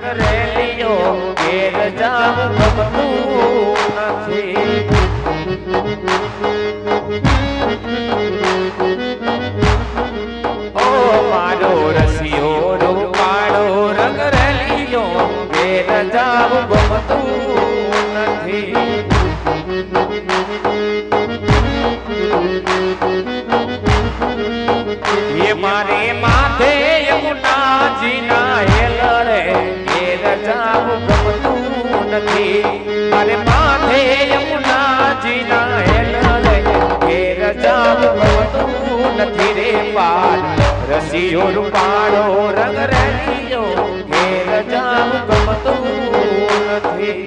રંગ રેલીઓ ઘેર જાવું ગમતું નથી. ઓ મારો રસિયો રૂપાળો રંગ રેલીઓ ઘેર જાવું ગમતું નથી. ये मारे माथे यमुनाजी ना हेल रे घेर जाऊं गमતું નથી. मारे माथे यमुनाजी ना हेल रे घेर जाऊं गमતું નથી રે પાર રસિયો રૂપાળો રંગ રેલીઓ ઘેર જાऊं ગમતું નથી.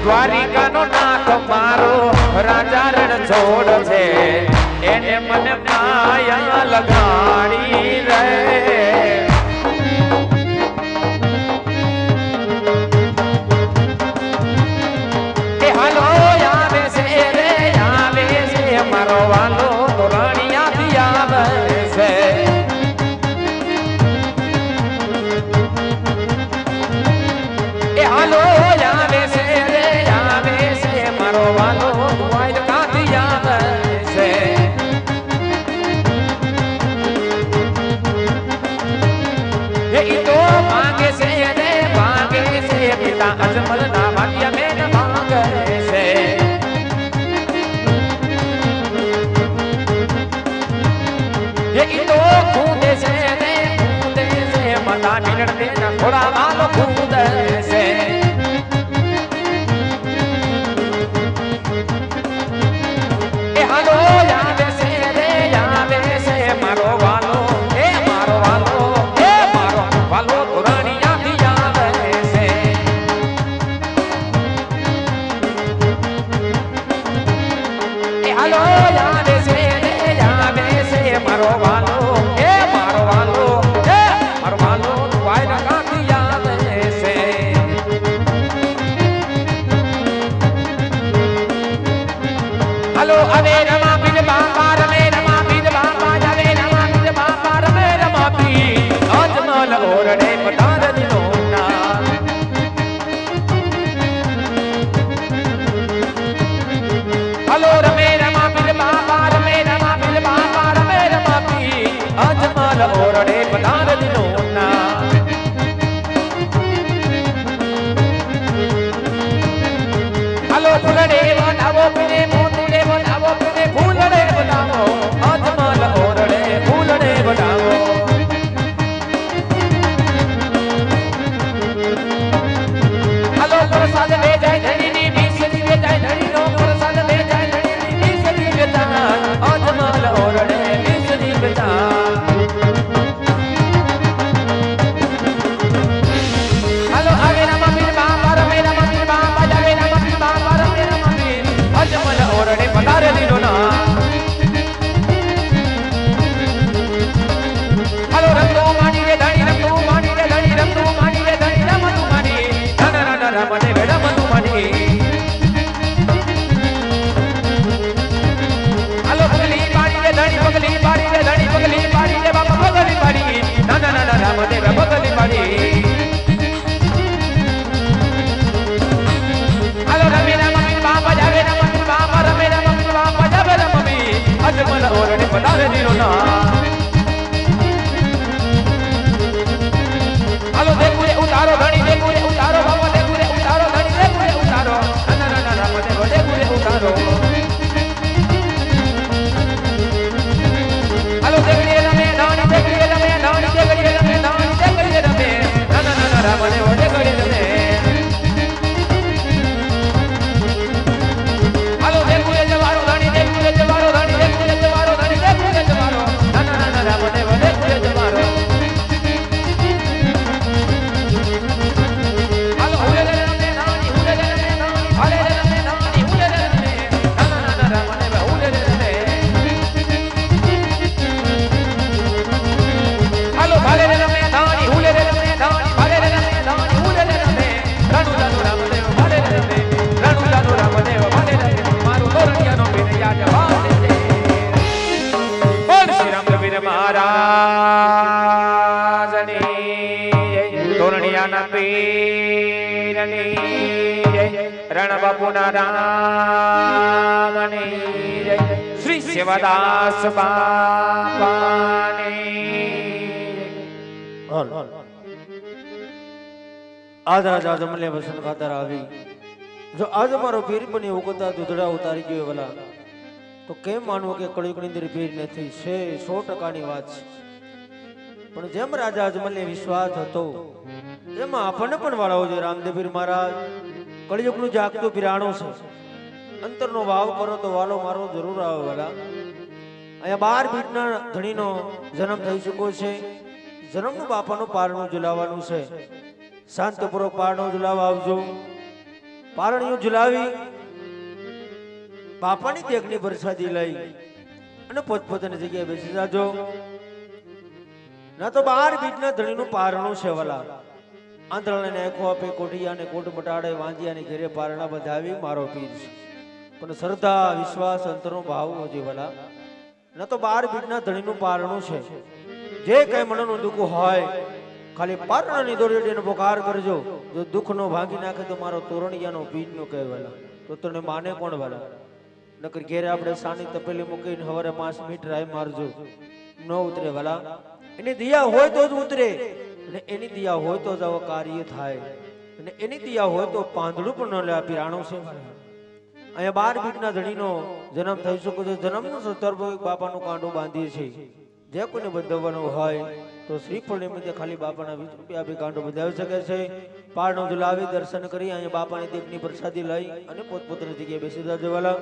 દ્વારિકાનો નાથ મારો રાજા રણ છોડ છે એને મને માયા લગાડી રે. કે હાલો આવે છે રે આવે છે મારો વાલો તોરણિયાથી આવે છે. એ હાલો આવે છે વાલો દ્વારકાથી આવે છે. એ તો માંગે છે રે માંગે છે પિતા અજમલ ના ભાગ્ય મેં માંગે છે. એ તો કૂદે છે રે કૂદે છે માતા નીરડે ના થોડા વાલો કૂદે છે. Hello, Rame Rama Pil Baba, Rame Rama Pil Baba, Rame Rama Pil. મહારાજની તોરણિયાના પીરની રણ બાપુના રામની શ્રી સેવાદાસ બાપાની આજ રાજા જમલે વસન ખાતર આવી જો આજ મારો પીર બની ઉગતા દૂધડા ઉતારી ગયો વલા તો કેમ માનવું કે કળયુગની અંદર પીર નથી છે 100%ની વાત છે પણ જેમ રાજા અજમલને વિશ્વાસ હતો એમાં આપણને પણ વાળાઓ છે રામદેવ પીર મહારાજ કળયુગનું જાગતું પીરાણું છે અંતરનો ભાવ કરો તો વાલો મારો જરૂર આવે વાલા અહીંયા 12 બીટના ધણીનો જન્મ થઈ ચૂક્યો છે જન્મનું બાપાનું પારણું ઝુલાવવાનું છે શાંતિપૂર્વક પારણું ઝુલાવવા આવજો પારણિયું ઝુલાવી બાપાની દેગની પ્રસાદી લઈ અને પોતપોતાની જગ્યાએ બેસી જાજો ના તો 12 બીટના ધણીનું પારણું છે વાલા આંધળાને આંખો આપે કોઠિયાને કોટ મટાડે વાંજિયાને ઘેરે પારણા બંધાવી મારો પીર છે પણ શ્રદ્ધા વિશ્વાસ અંતરનો ભાવ હોજે વાલા ન તો 12 બીટના ધણીનું પારણું છે જે કઈ મનનું દુઃખ હોય ખાલી પારણાની દોરડીનો પોકાર કરજો જો દુઃખનો ભાંગી નાખે તો મારો તોરણિયાનો પીરનો કહેવાલા તો તને માને કોણ વાલા નકર ઘેરે આપણે સાની તપેલી મૂકીને હવારે 5 મિનિટ રાય મારજો ન ઉતરે વાલા એની દિયા હોય તો જ ઉતરે અને એની દિયા હોય તો જ આવો કાર્ય થાય અને એની દિયા હોય તો પાંદડું પણ ન લે પીરાણું છે અહીંયા 12 બીટના ધણીનો જન્મ થઈ શકે છે જન્મનો સંદર્ભ બાપાનું કાંડું બાંધીએ છીએ જે કોઈને બંધાવવાનું હોય તો શ્રીફળ નિમિત્તે ખાલી બાપાના 20 રૂપિયા આપી કાંડું બંધાવી શકે છે પારણું ઝુલાવી દર્શન કરી અહીંયા બાપાની દેવની પ્રસાદી લઈ અને પોતપોતાની જગ્યાએ બેસી જજો વાલા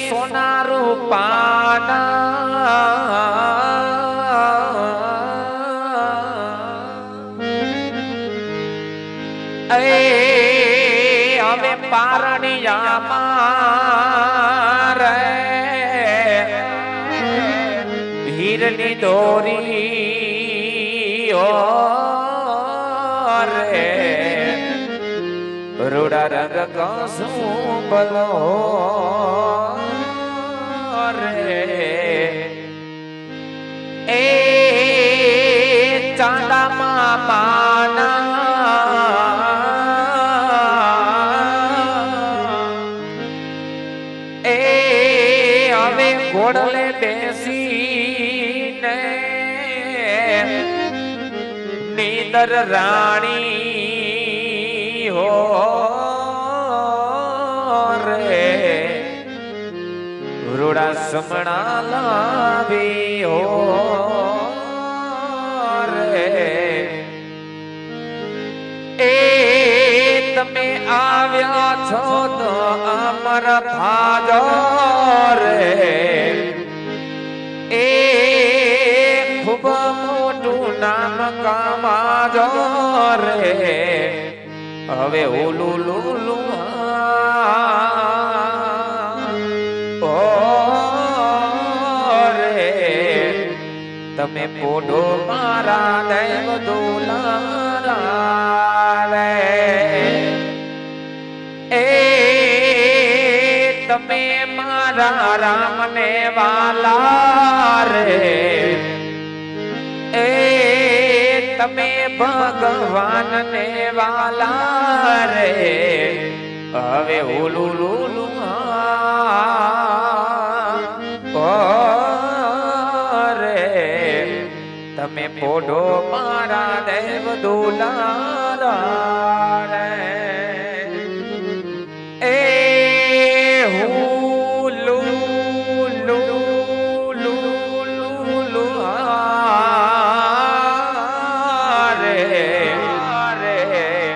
સોના રૂપાના હવે પારણિયામાં રે હીરની દોરી રે રૂડા રંગ કસું બલો રે એ ચાંદા મામાના એ હવે ઘોડલે બેસીને નીંદર રાણી હો રે રૂડા સમણા લાવી હો રે એ તમે આવ્યા છો તો અમર થાજો રે એ ખૂબ મોટું નામ કમાજો રે હવે ઓલું લુલું રે તમે પોઢો મારા દેવ દુલારા રે એ તમે મારા રામને વાલા રે એ તમે ભગવાનને વાલા રે હવે ઓલું લુલું રે તમે પોઢો મારા દેવ દુલારા રે એ હું લુલુ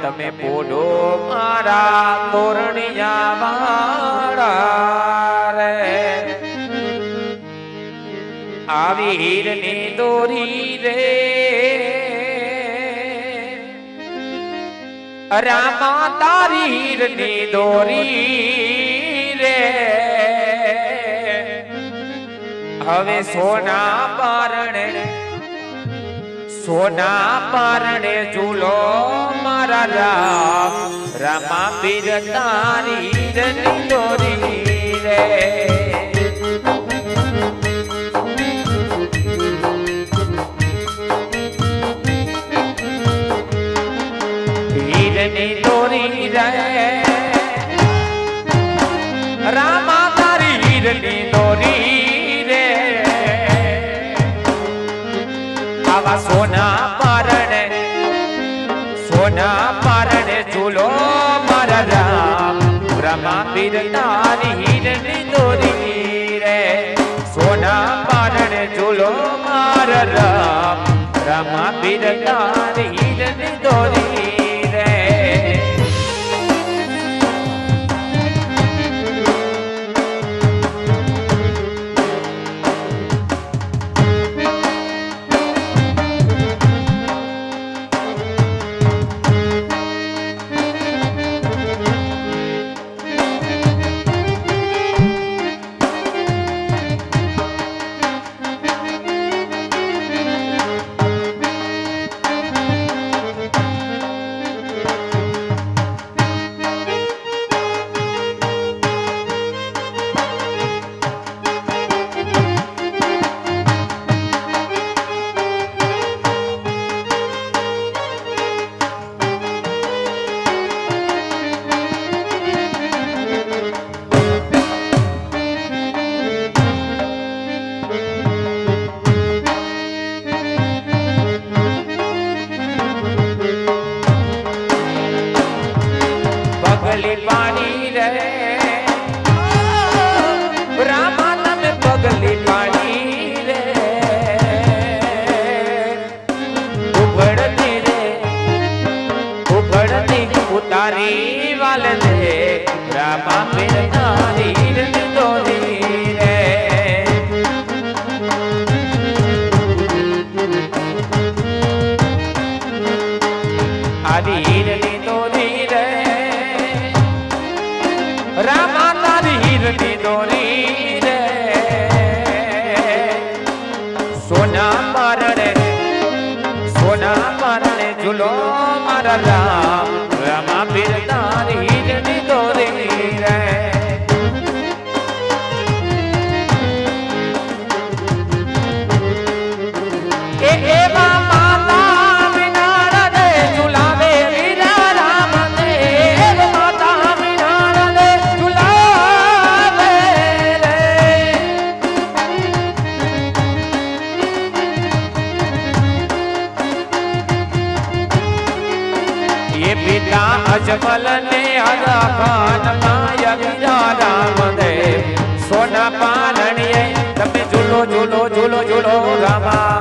તમે પોઢો મારા તોરણિયા વાળા રે આવી હીરની દોરી રે રામા તારી હીરની દોરી રે હવે સોના પારણે ઝૂલો મારા રામા પીર તારી હીરની દોરી હીરની દોરી રે રામા તારી હીરની દોરી રે આવા સોના પારણે ઝૂલો મારા રામ રમા પીર તારી હીરની દોરી રે સોના પારણે ઝૂલો મારા રામ રમા પીર તારી હીરની દોરી રે પગલી પાણી રે રામા તમે પગલી પાણી રે ઉભડતી ઉતારી વાલ દે રામા પીર તારી હીરની દોરી રે આરી હીરની દોરી રે રામા તારી હીરની દોરી રે સોના પારણે ઝૂલો મારા રામ રામા પીર તારી હીરની દોરી રે એવા માતા વિના રે ઝુલાવે વીરા રામ દેવ માતા વિના રે ઝુલાવે રે એ પિતા અજમલ ને હરખાન માય વીરા રામ દેવ સોના પારણીએ તમે ઝૂલો ઝૂલો ઝૂલો ઝૂલો રામા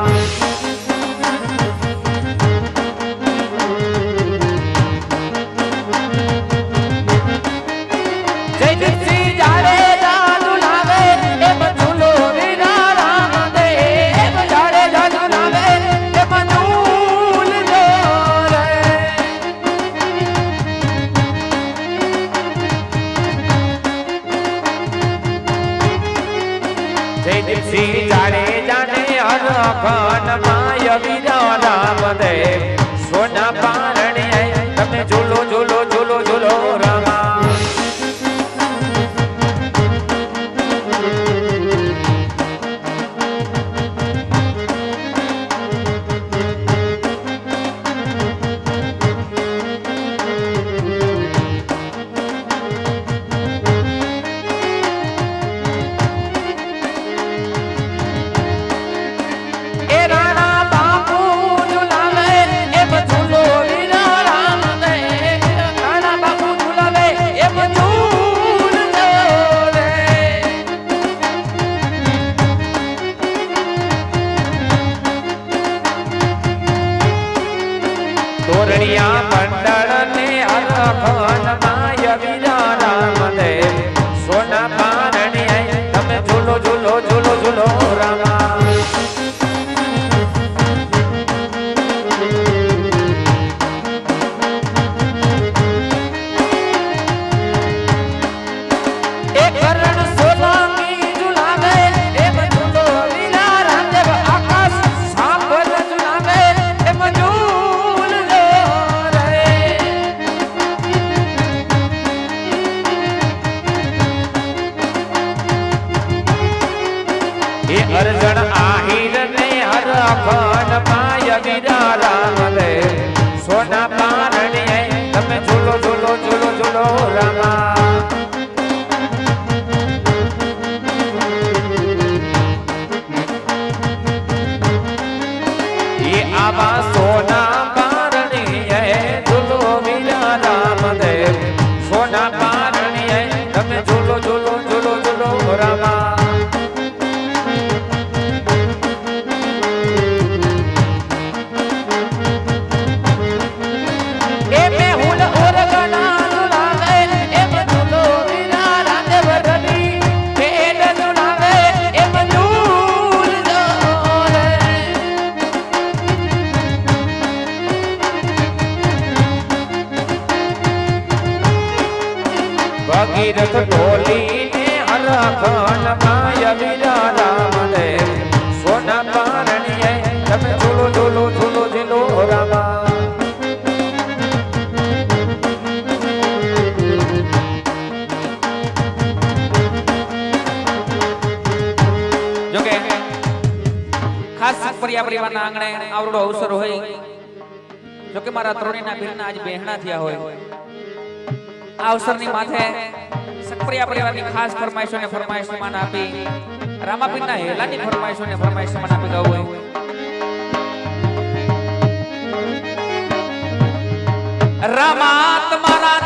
ખાન માય વીરા રામ દેવ સોના પારણીએ તમે ઝૂલો ઝૂલો ઝૂલો ઝૂલો રામા અર્જણ આહિર ને હર અખંડ માય વીરા રામદેવ સોના પારણીએ તમે ઝૂલો ઝૂલો ઝૂલો ઝૂલો રામા એ આવા સોના પારણીએ ઝૂલો વીરા રામદેવ સોના પારણીએ તમે ઝૂલો ઝૂલો ઝૂલો ઝૂલો રામા ભગીરથ ઢોલી ને હરખંડ માય વીરા રામદેવ સોના પારણીએ તમે ઝૂલો ઝૂલો ઝૂલો ઝૂલો રામા જોકે ખાસ પરિવારના આંગણે આવડો અવસર હોય જોકે મારા ત્રણેયના ભીરના આજ બહેણા થયા હોય આ અવસરની માથે સક્રિયા પરિવારની ખાસ ફરમાઈશોને ફરમાઈશ માન આપી રામાપીરના હેલાની ફરમાઈશોને ફરમાઈશ માન આપી ગયું હોય રામા તમારા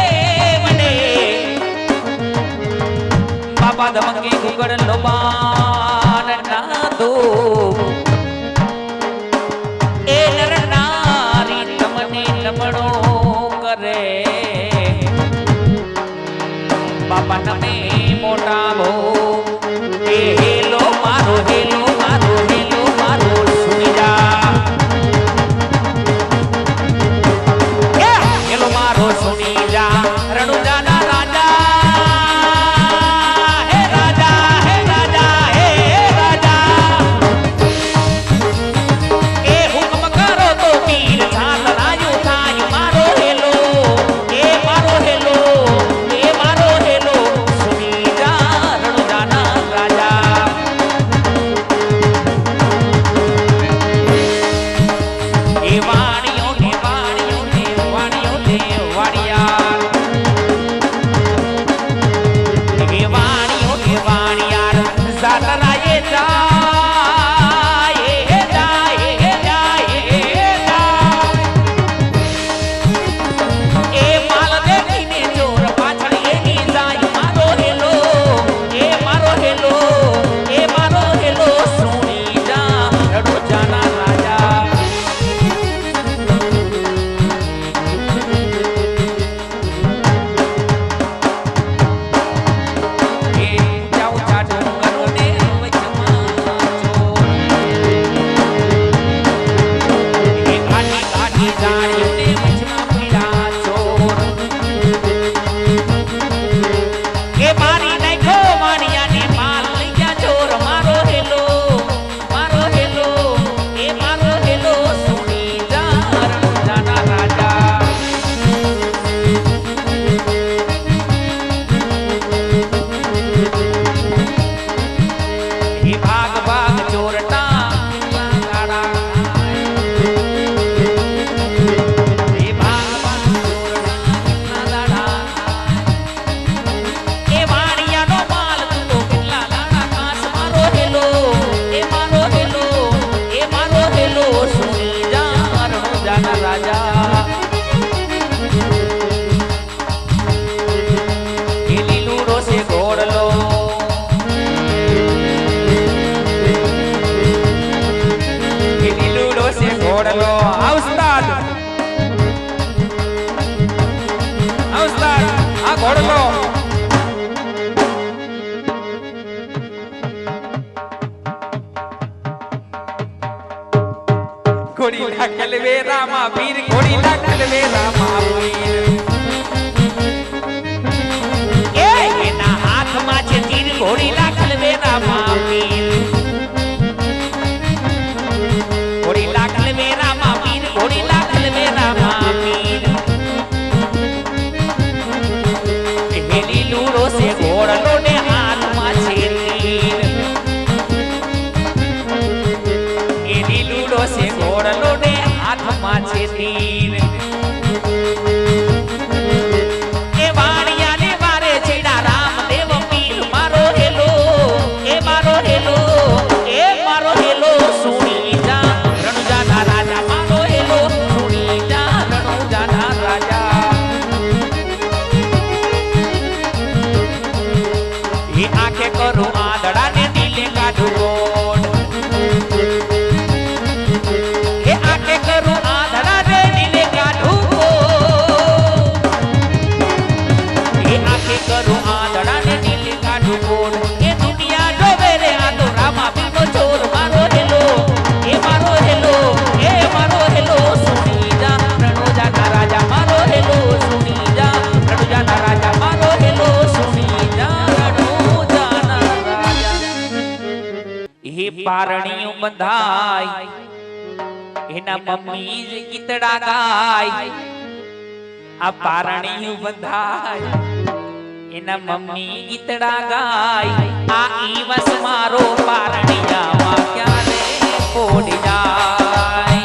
દેવને બાબા ધમકી ગુગળ લોબાન ના દો એ નર નારી તમને નમણો કરે બાપા તમે મોટા ભો એ હેલો મારો હેલો મારો હેલો મારો સુની જા હેલો મારો સુની જા રણુજાના રાજા હે રાજા હે રાજા હે રાજા એ હુકમ કરો તો પીર છાલ રાયું થાય મારો હેલો એ મારો હેલો એ મારો હેલો સુની જા રણુજાના રાજા એ વાણીઓ ને વાણીઓ ને વાણીઓ ને વાણિયાર એ વાણીઓ ને વાણિયાર સાતરાએ જાય જાય જાય એ માલ દેખીને ચોર પાછળ એની જાય મારો હેલો એ મારો હેલો એ મારો હેલો સુની જા રણુજાના રાજા એ જાઉં ચાટું કરું ને વચમાં ચોર એ કાઢી કાઢી જાણ્યું ને વચમાં પીડા ચોર એ મારી નાખો માણિયાને માલ લઈ જા ચોર મારો હેલો એ મારો હેલો સુની જા રણુજાના રાજા એ ભાગ ભાગ ચોરટા ગાડા એ ભાગ ભાગ ચોરટા ગાડા એ વાણિયાનો માલ તું કેટલા લાડા કાસ મારો હેલો એ મારો હેલો એ મારો હેલો સુની જા રણુજાના રાજા એ લીલુડો છે ઘોડલો એ લીલુડો છે ઘોડલો ઉસ્તાદ આ ઘોડલો ઘોડી લાકલ વે રામા વીર ઘોડી લાકલ વે રામા વીર એ એના હાથમાં છે તીર ઘોડી લાકલ વે રામા વીર ઘોડી લાકલ વે રામા વીર ઘોડી લાકલ વે રામા વીર એ લીલો હાથમાં છે તીર એ વાણિયાને વારે છેડા રામદેવ પીર મારો હેલો એ મારો હેલો એ મારો હેલો સુણી જા રણુજાના રાજા મારો હેલો સુણી જા રણુજાના રાજા એ આંખે કરું આંધળાને દિલે કાઢું ગોળ એ આંખે કરું આંધળાને દિલે કાઢું ગોળ એ આંખે કરું આંધળાને દિલે કાઢું ગોળ એ દુનિયા જોવે રે આ તો રામા બીનો ચોર મારો હેલો એ મારો હેલો એ મારો હેલો સુની જા રણુજાના રાજા મારો હેલો સુની જા રણુજાના રાજા મારો હેલો સુની જા રણુજાના રાજા એ પારણીયું બંધાય એના મમ્મી જ ગીતડા ગાય આ પારણીયું બંધાય એના મમ્મી ગીતડા ગાય આ ઈવસ મારો પારણિયામાં ક્યારે પોડી જાય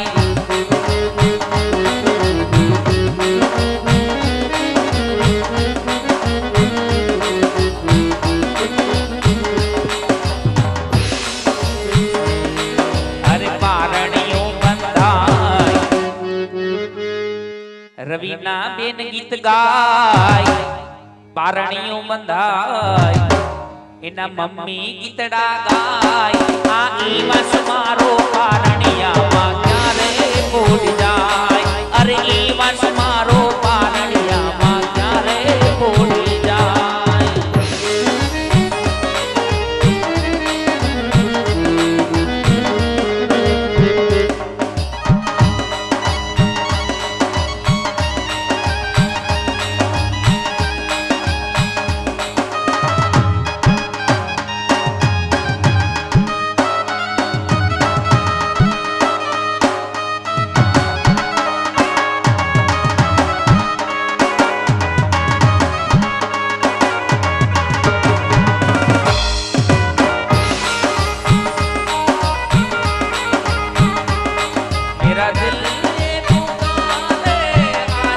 અરે પારણીયું બંધાય રવિના બેન ગીત ગાય પારણીયું બંધાય એના મમ્મી ગીતડા ગાય આ ઈવસ મારો પારણિયામાં ક્યારે પોડી જાય અરે ઈવસ મારો પારણિયામાં ક્યારે પોડી જાય मेरा दिल ये पुकारे आजा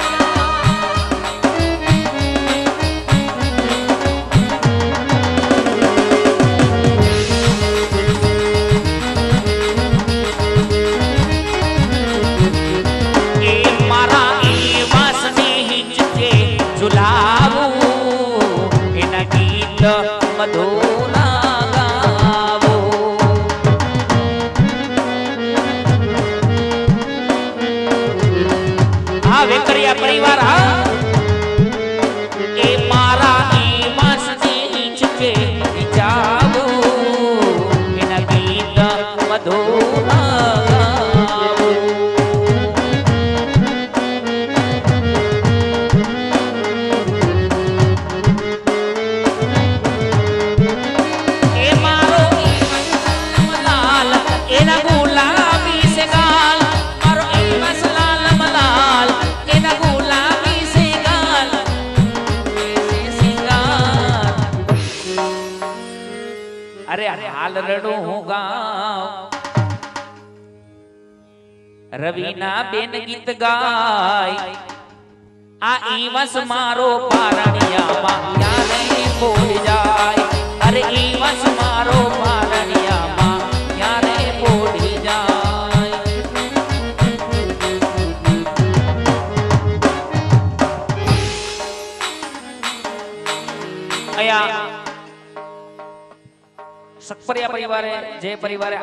ए मारा ए वासने हिचके झुलावू एना गीत मधुरा गावो આ વેકરિયા પરિવાર હા એ મારા ઈ વાસને હિચકે જાવો એના ગીત મધુરા ગાવો એ મારો ઈ મલાલ એના ગુલાબી સે ગાલ મારો ઈ મસલાલ મલાલ એના ગુલાબી સે ગાલ એસે સિંગાર અરે હાલ રડું હું ગાઉં રવિના બેન ગીત ગાય આ ઈવસ મારો પારણિયામાં ક્યારે પોડી જાય અરે ઈવસ મારો પારણિયામાં ક્યારે પોડી જાય અહીંયા સકપરિયા પરિવારે જે પરિવારે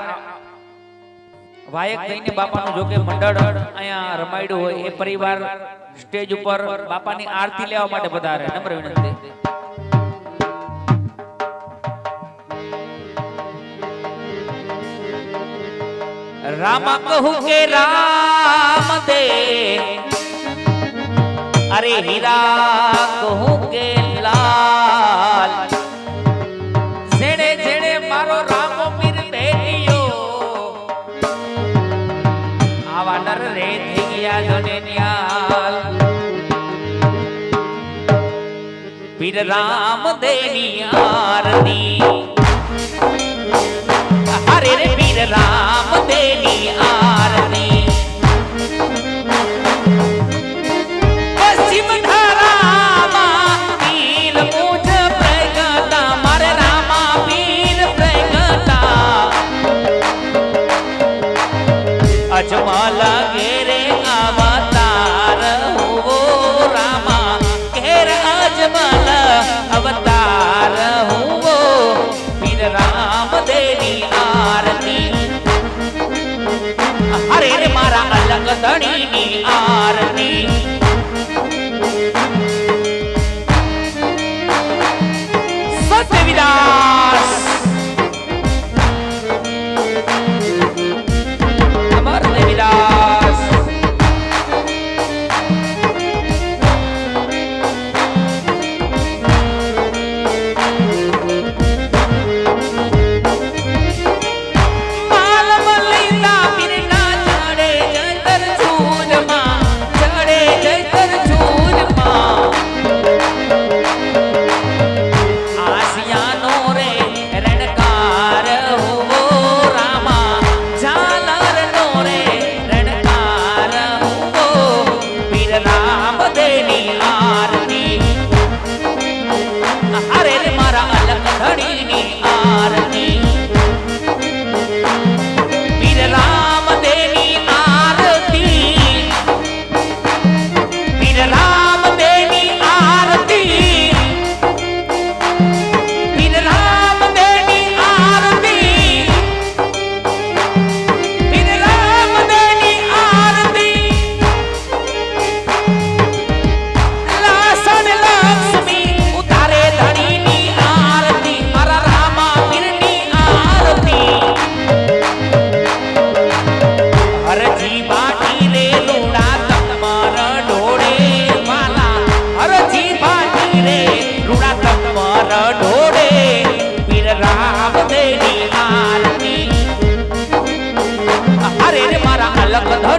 વાયક થઈને બાપાનું જોકે મંડળ અહીંયા રમાડ્યું હોય એ પરિવાર સ્ટેજ ઉપર બાપાની આરતી લેવા માટે પધારે નમ્ર વિનંતી राम कहू के राम दे अरे हीरा कहू के लाल जेड़े जेड़े मारो राम मीर बेटियो आवा नर रे थी गया जोने न्याल पीर राम देनी आरती अरे रे पीर राम देनी आरती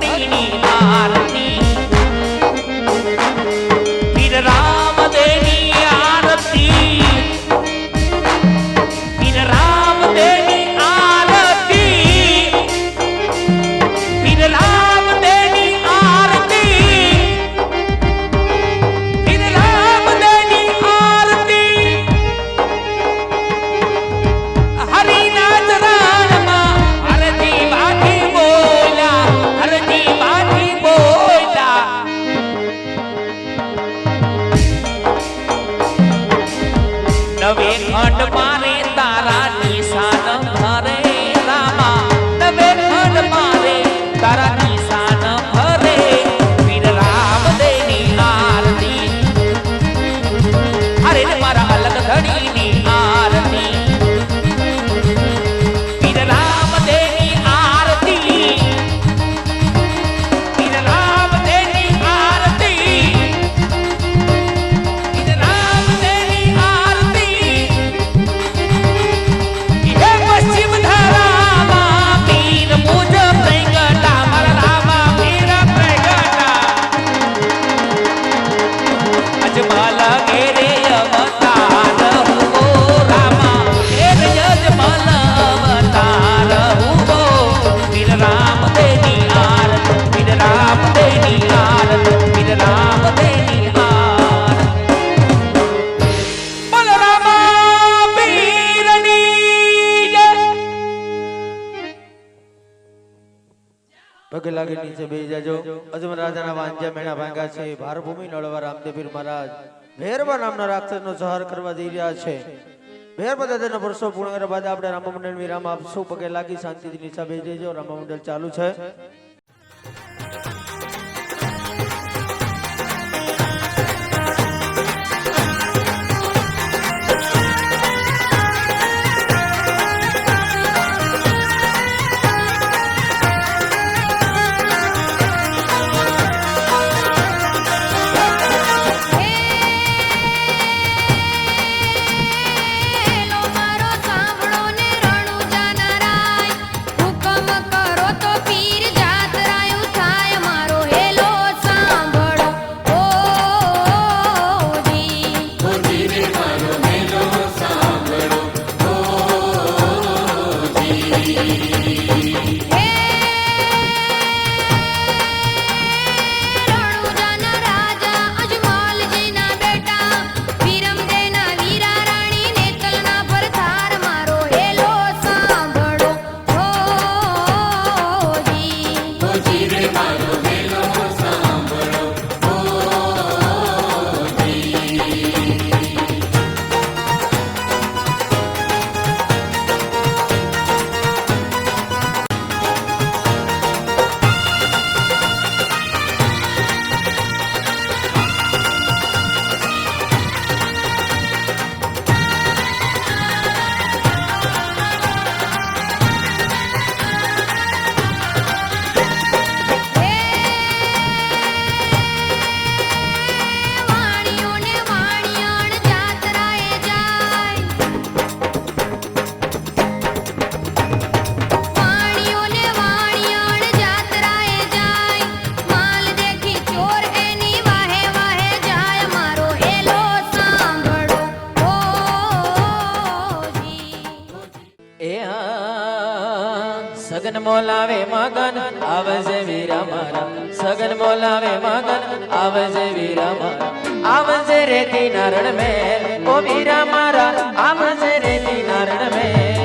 ધણીની આરતી પીર રામદેવની આરતી પીર રામદેવની આરતી પીર રામદેવની આરતી પીર રામદેવની આરતી હરિના ચરણમાં હરજી બાકી બોલા હરજી બાકી બોલા નવે ખંડ મારે તારા નિશાન ભરે રામા નવે ખંડ મારે તારા નિશાન ભરે પીર રામદેવની આરતી અરે મારા અલગ ધણીની આરતી પીર રામદેવની આરતી પીર રામદેવની આરતી પીર રામદેવની આરતી હે પશ્ચિમ ધારામાં પીર મુજ પ્રગટા મારા રામા પીર પ્રગટા અજમલ ઘેરે અવતાર હુઓ રામા ઘેર અજમલ અવતાર હુઓ પીર રામદેવની આરતી પીર રામદેવની આરતી પીર રામદેવની આરતી બોલ રામા પીરની જય પગે લાગી નીચે બેસી જાજો અજમલ રાજાના વાંજ્યા મેણા ભાંગ્યા છે ભારભૂમિ નળવા રામદેવપીર મહારાજ ભેરવા નામના રાક્ષસનો સંહાર કરવા જઈ રહ્યા છે ભેર પદાર્થનો વર્ષો પૂર્ણ કર્યા બાદ આપણે રામ મંડળ વિરામ આપશું પગે લાગી શાંતિથી નીચે બેસી જજો રામ મંડળ ચાલુ છે હેલો મારો સાંભળો ને રણુજા નરાય હુકમ કરો તો પીર જાતરાયું થાય મારો હેલો સાંભળો ઓજી રણુજાના રાજા અજમલજીના બેટા વીરમદેના વીરા રાણી નેતલના પરથાર મારો હેલો સાંભળો ઓજી વાણીઓને વાણિયાણ જાતરાએ જાય વાણીઓને વાણિયાણ જાતરાએ જાય માલ દેખી ચોર એની વાહે વાહે જાય મારો હેલો સાંભળો ઓજી એ સગન મોલાવે મગન આવજે વીરા મારા સગન મોલાવે મગન આવજે વીરા મારા આવજે રેતી નારણ મેલ ઓ વીરા મારા આવજે રેતી નારણ મેલ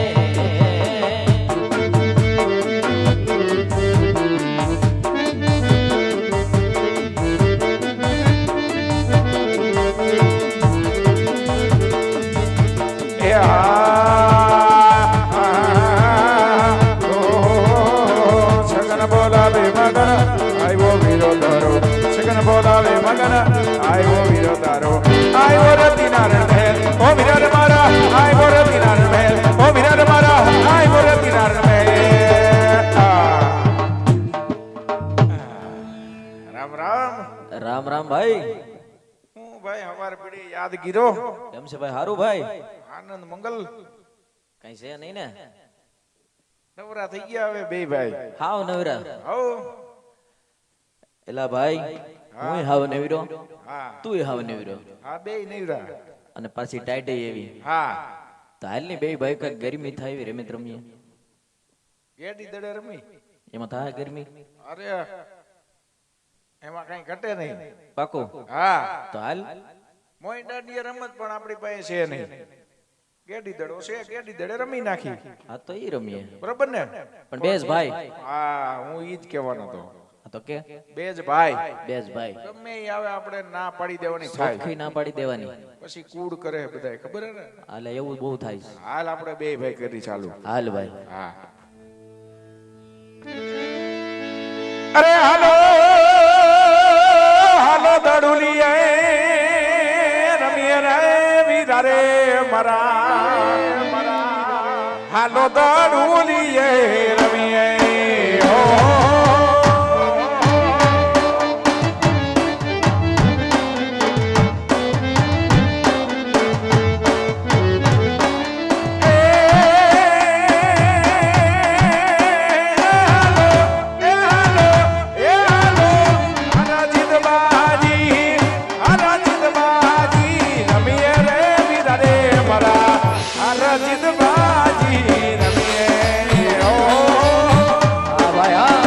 એ સગન બોલાવે મગન આવ્યો વીરો તારો સગન બોલાવે મગન આવ્યો વીરો તારો આવ્યો રતિ નારાયણ મહેલ ઓ વીરા મારા આવ્યો રતિ નારાયણ મહેલ ઓ વીરા મારા આવ્યો રતિ નારાયણ મહેલ રામ રામ રામ રામ ભાઈ હું ભાઈ હમારે પીડી યાદ ગીરો કેમ છે ભાઈ હારું ભાઈ આનંદ મંગલ કઈ છે નહીં ને નવરા થઈ ગયા હવે બે ભાઈ હાવ નવરા હો એલા ભાઈ હું હાવ નેવીરો હા તું હાવ નેવીરો હા બે નહીરા અને પાછી ટાઈટ એવી હા તો હાલની બે ભાઈ કઈ ગરમી થાય એવી રમત રમીએ ગેડી દડે રમી એમાં થાય ગરમી અરે એમાં કઈ ઘટે નહીં પાકો હા તો હાલ મોઈ દાંડિયા રમત પણ આપણી પાસે છે નહીં ગેડી દડો છે ગેડી દડે રમી નાખી હા તો ઈ રમીએ બરોબર ને પણ બેસ ભાઈ હા હું ઈ જ કહેવાનો હતો હા તો કે બેજ ભાઈ બેસ ભાઈ ગમે ઈ આવે આપણે ના પાડી દેવાની થાય ચોખ્ખી ના પાડી દેવાની પછી કૂડ કરે બધાય ખબર હે ને હાલે એવું બહુ થાય છે. હાલ આપણે બે ભાઈ કરી ચાલુ હાલ ભાઈ હા અરે હાલો હાલો દડુલીએ રમીએ રે વીરા રે મરા હાલો દડુલીએ રમીએ હો હા ભાઈ હા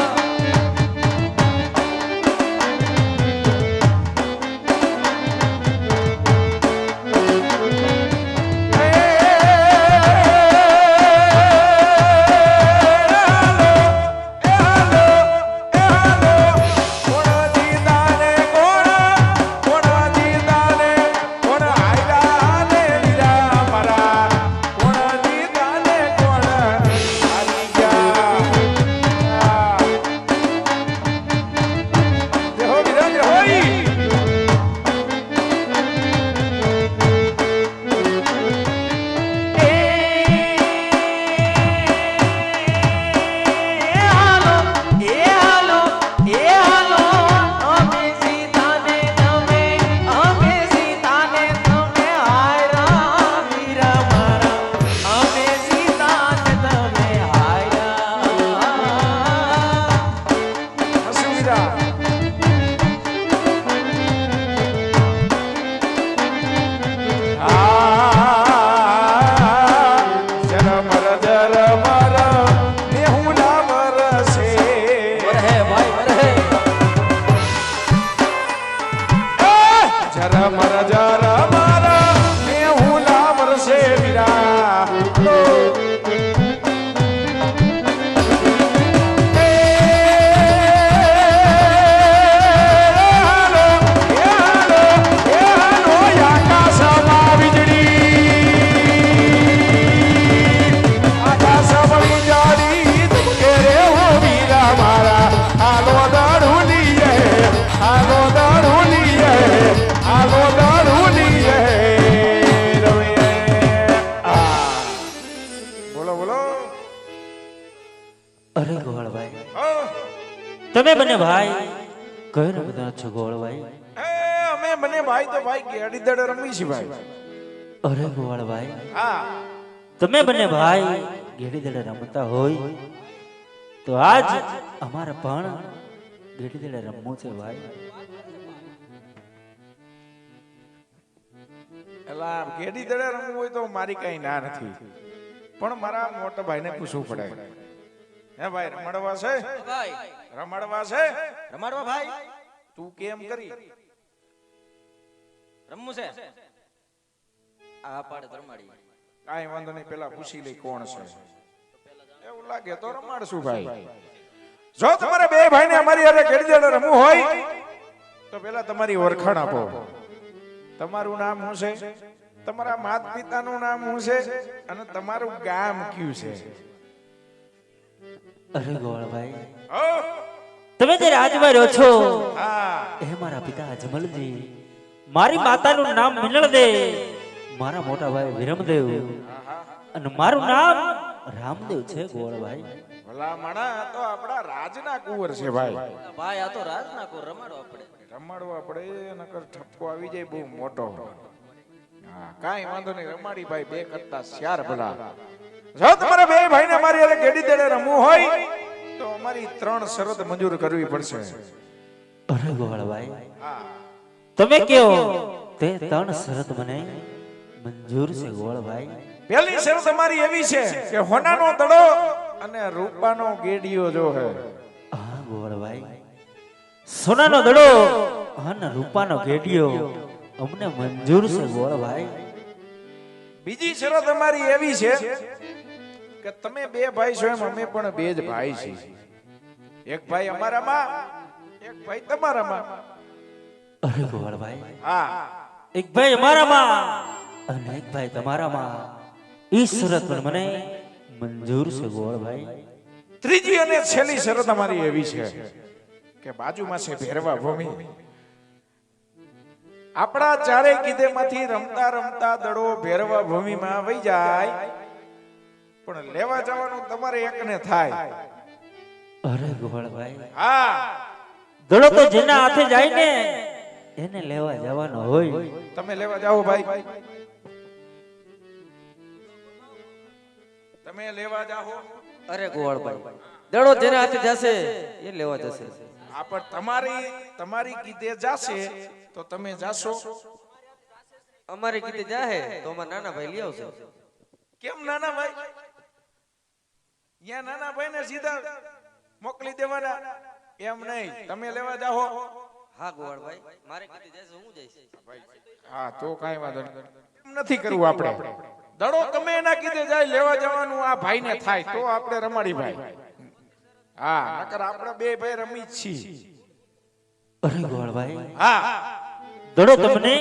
અરે ગોળભાઈ તમે બંને ભાઈ કયો ને બધા છો ગોળભાઈ અમે બને ભાઈ તો ભાઈ ગેડી દડે રમી છે ભાઈ અરે ગોળભાઈ હા તમે બંને ભાઈ ગેડી દડે રમતા હોય તો આજ અમારે પણ ગેડી દડે રમવું છે ભાઈ એલા ગેડી દડે રમવું હોય તો મારી કઈ ના નથી પણ મારા મોટા ભાઈને પૂછવું પડે હે ભાઈ રમાડવા છે ભાઈ રમાડવા છે રમાડવા ભાઈ તું કેમ કરી રમવું છે આ પાડે રમાડી કાઈ વાંધો નહીં પેલા પૂછી લઈ કોણ છે એવું લાગે તો રમાડશું ભાઈ જો તમારે બે ભાઈને અમારી હારે ગેડી દડે રમવું હોય તો પેલા તમારી ઓળખાણ આપો તમારું નામ શું છે તમારા માત પિતાનું નામ શું છે અને તમારું ગામ કયું છે અરે ગોળભાઈ હો તમે જે રાજમાં રહ્યો છો હા એ મારા પિતા અજમલજી મારી માતાનું નામ મિનળદે મારા મોટા ભાઈ વિરમદેવ અને મારું નામ રામદેવ છે ગોળભાઈ ભલા માણા આ તો આપણા રાજના કુંવર છે ભાઈ ભાઈ આ તો રાજના કો રમાડવા પડે રમાડવા પડે નકર ઠપકો આવી જાય બહુ મોટો હા કાઈ વાંધો નહીં રમાડી ભાઈ બે કરતા ચાર ભલા જો તમારે બે ભાઈને મારી હારે ગેડી દડે રમવું હોય તો અમારી 3 શરત મંજૂર કરવી પડશે અરે ગોવાળભાઈ હા તમે કયો તે ત્રણ શરત મને મંજૂર છે ગોવાળભાઈ. પહેલી શરત અમારી એવી છે કે હોનાનો દડો અને રૂપાનો ગેડિયો જો હે. હા ગોવાળભાઈ, સોનાનો દડો અને રૂપાનો ગેડિયો અમને મંજૂર છે ગોવાળભાઈ. બીજી શરત અમારી એવી છે કે તમે બે ભાઈ છો એમ અમે પણ બે જ ભાઈ છીએ. એક ભાઈ અમારામાં, એક ભાઈ તમારામાં. અરે ગોવાળભાઈ, હા એક ભાઈ અમારામાં અને એક ભાઈ તમારામાં, ઈ શરત પણ મને મંજૂર છે ગોવાળભાઈ. ત્રીજી અને છેલ્લી શરત અમારી એવી છે કે બાજુમાં છે ભેરવા ભૂમિ. આપણા ચારે કીધેમાંથી રમતા રમતા દડો ભેરવા ભૂમિમાં વહી જાય, પણ લેવા જવાનું તમારે એકને થાય. અરે ગોવાળભાઈ, હા દડો તો જેના હાથે જાય ને એને લેવા જવાનો હોય. તમે લેવા જાઓ ભાઈ, તમે લેવા જાઓ. અરે ગોવાળભાઈ, દડો જેના હાથે જશે એ લેવા જશે. આ પણ તમારી કીધે જાશે તો તમે જાશો. અમારી કીધે જાહે તો અમારા નાના ભાઈ લઈ આવશે. કેમ નાના ભાઈ? યા નાના ભાઈ ને સીધા મોકલી દેવાના એમ નહીં, તમે લેવા જાઓ. હા ગોવાળભાઈ, મારે કીધે જશે હું જઈશ. હા તો કાઈ વાંધો નહીં. એમ નથી કરવું આપણે. દડો તમે એના કીધે જાય લેવા જવાનું આ ભાઈને થાય તો આપણે રમાડી ભાઈ. હા નકર આપણે બે ભાઈ રમી જ છીએ. અરે ગોવાળભાઈ, હા દડો તમને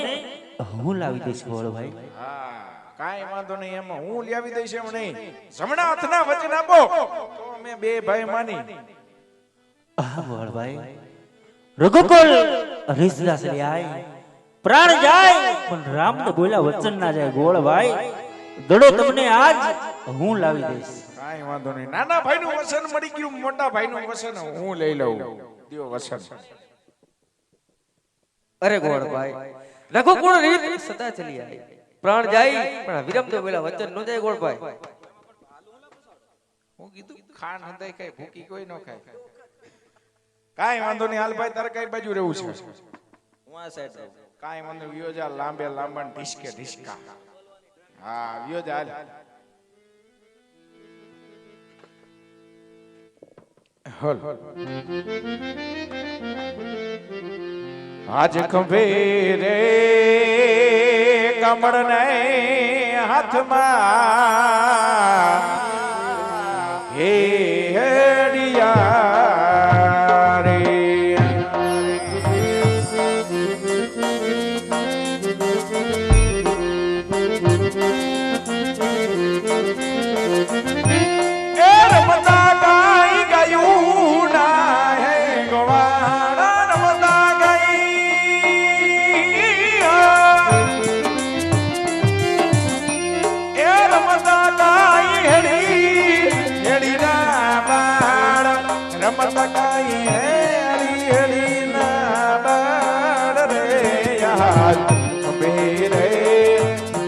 હું લાવી દઈશ ગોવાળભાઈ. હા કાઈ વાંધો નહીં, એમાં હું લાવી દઈશ એમ નહીં. જમણા હાથના વચન આપો તો અમે બે ભાઈ માની. હા ગોવાળભાઈ, રઘુકુલ હરીશદાસ આય પ્રાણ જાય પણ રામ તો બોલ્યા વચન ના જાય ગોવાળભાઈ. દડો તમને આજ હું લાવી દઈશ. કાઈ વાંધો નહીં. નાના ભાઈનું વચન મળી ગયું, મોટા ભાઈનું વચન હું લઈ લઉં. દિયો વચન. અરે ગોવાળભાઈ, રઘુકુળ રીત સદા ચલી આવી. પ્રાણ જાય પણ વિરમ તો પેલા વચન નો જાય ગોળભાઈ. હું કીધું ખાન હંધાઈ કઈ ભૂકી કોઈ ન ખાય. કાઈ વાંધો નહીં. હાલ ભાઈ તારે કઈ બાજુ રહેવું છે? હું આ સાઈડ રહું. કાઈ વાંધો નહીં. વિયોજા લાંબે લાંબા ઢીસકે ઢીસકા. હા વિયોજા હાલ. હલ આજ ખંભે રે કમળને હાથમાં હે હેડિયા રે. એ રમતા ગાઈ ગાયું ના હે ગોવાળા રમતા ગાઈ. એ રમતા ગાઈ હેડી હેડી ના બાળ રમતા ગાઈ હેડી હેડી ના બાળ રે. યાર ખંભે રે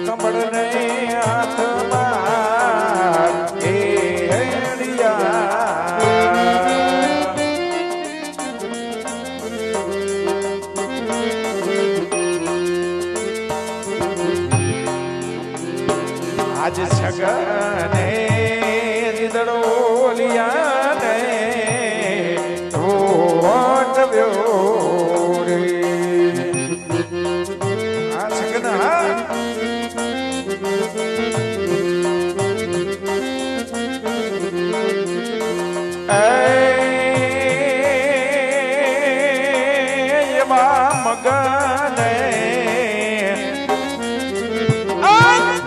કમળ ને હાથમાં હે હેડિયા. આજ છગને દીદડો લિયાને ઢોટવ્યો રે. આ છગન હા એમાં મગને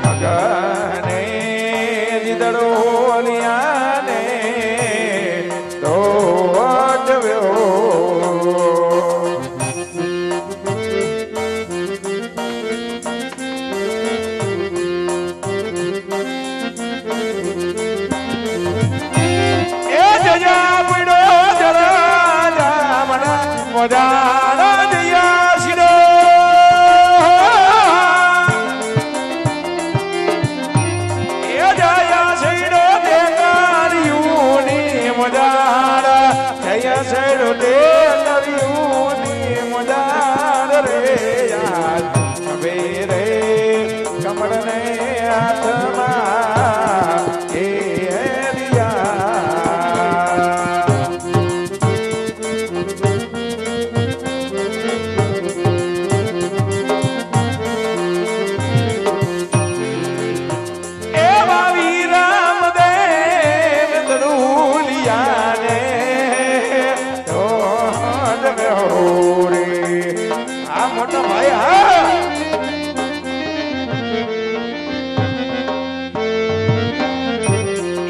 મગને દીદડો લિયાને ઢોટવ્યો. એ જજા પડો જરા જામણા મોજાના દિયા શિરો હા મોટો ભાઈ હા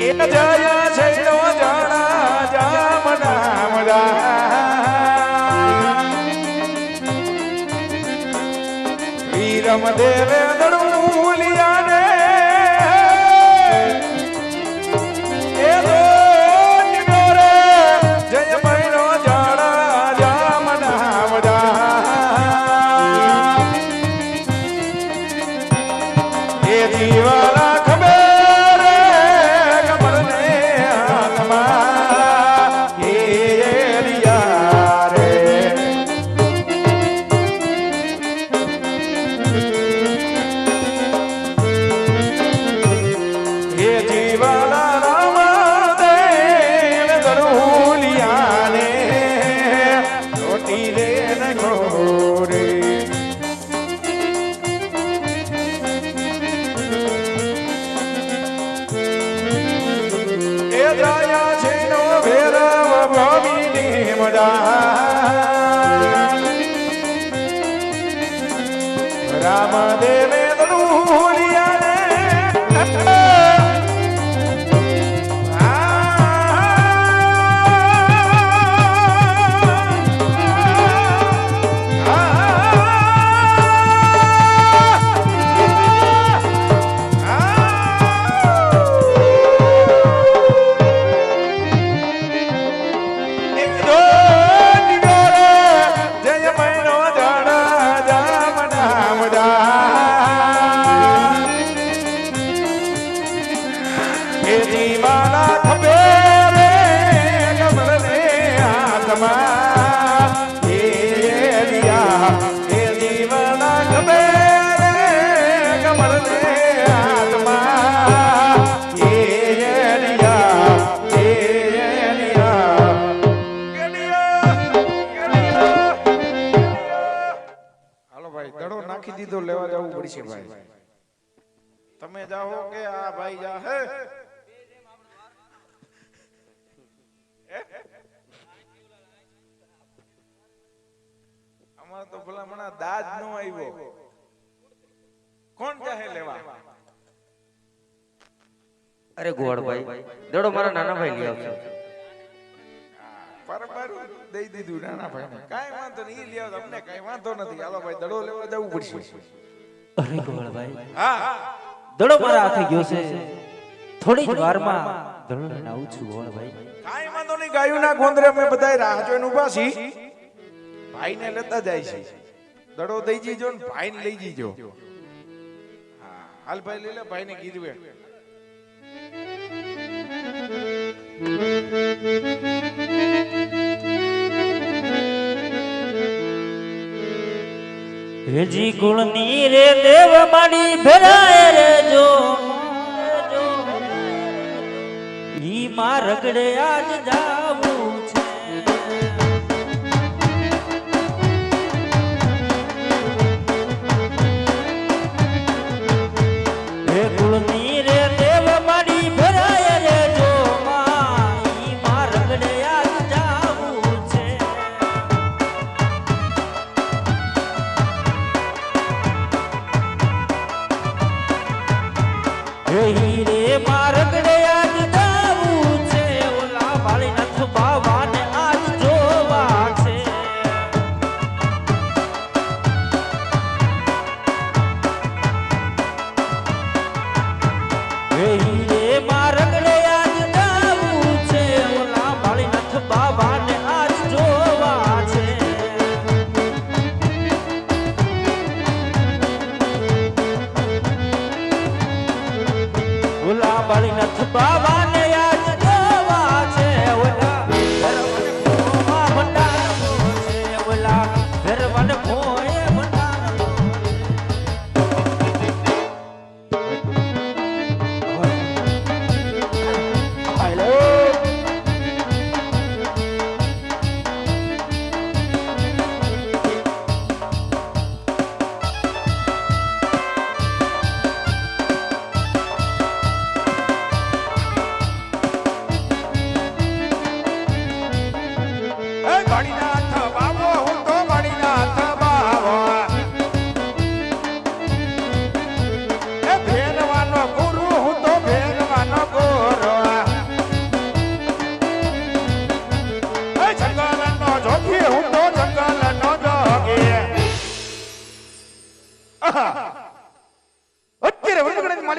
એ જયા છેડો જાણા જામના મજા વીરમ દેવે દડુલિયાને એ દોનિયો રે જય મૈનો જાણા જામના મજા એ જીવાલા રામ દેવે નાખી દીધો લેવા જવું પડશે ભાઈ તમે જાઓ કે આ ભાઈ જા હે અમાર તો ભલા મણા દાજ નો આવ્યો કોણ જાહે લેવા અરે ગોળભાઈ દડો મારા નાના ભાઈ લઈ આવશે પરબર દઈ દીધું નાના ભાઈને કાઈ વાંધો નહીં ઈ લેવા તમને કાઈ વાંધો નથી હાલો ભાઈ દડો લેવા જવું પડશે અરે ગોળભાઈ હા દડો મારા હાથે ગયો છે થોડી જ વારમાં દડો લઈને આવું છું ગોળભાઈ કાઈ વાંધો નહીં ગાયુના ગોંદરે અમે બધાય રાહ જોઈને ઊભા છી ભાઈને લેતા જાય છે દડો દઈ જીજો ને ભાઈને લઈ જીજો હા હાલ ભાઈ લઈ લે ભાઈને કીધું એ હેજી ગુણની રે દેવ માડી ભેરાય રે જો ઈ માં રગડે આજ જાવું છે હે ગુણની રે દેવ માડી ભેરાય રે જો ઈ માં રગડે આજ જાવું છે હીરે મારગડે આજ જાવું છે ઓલા વાળી નથ બા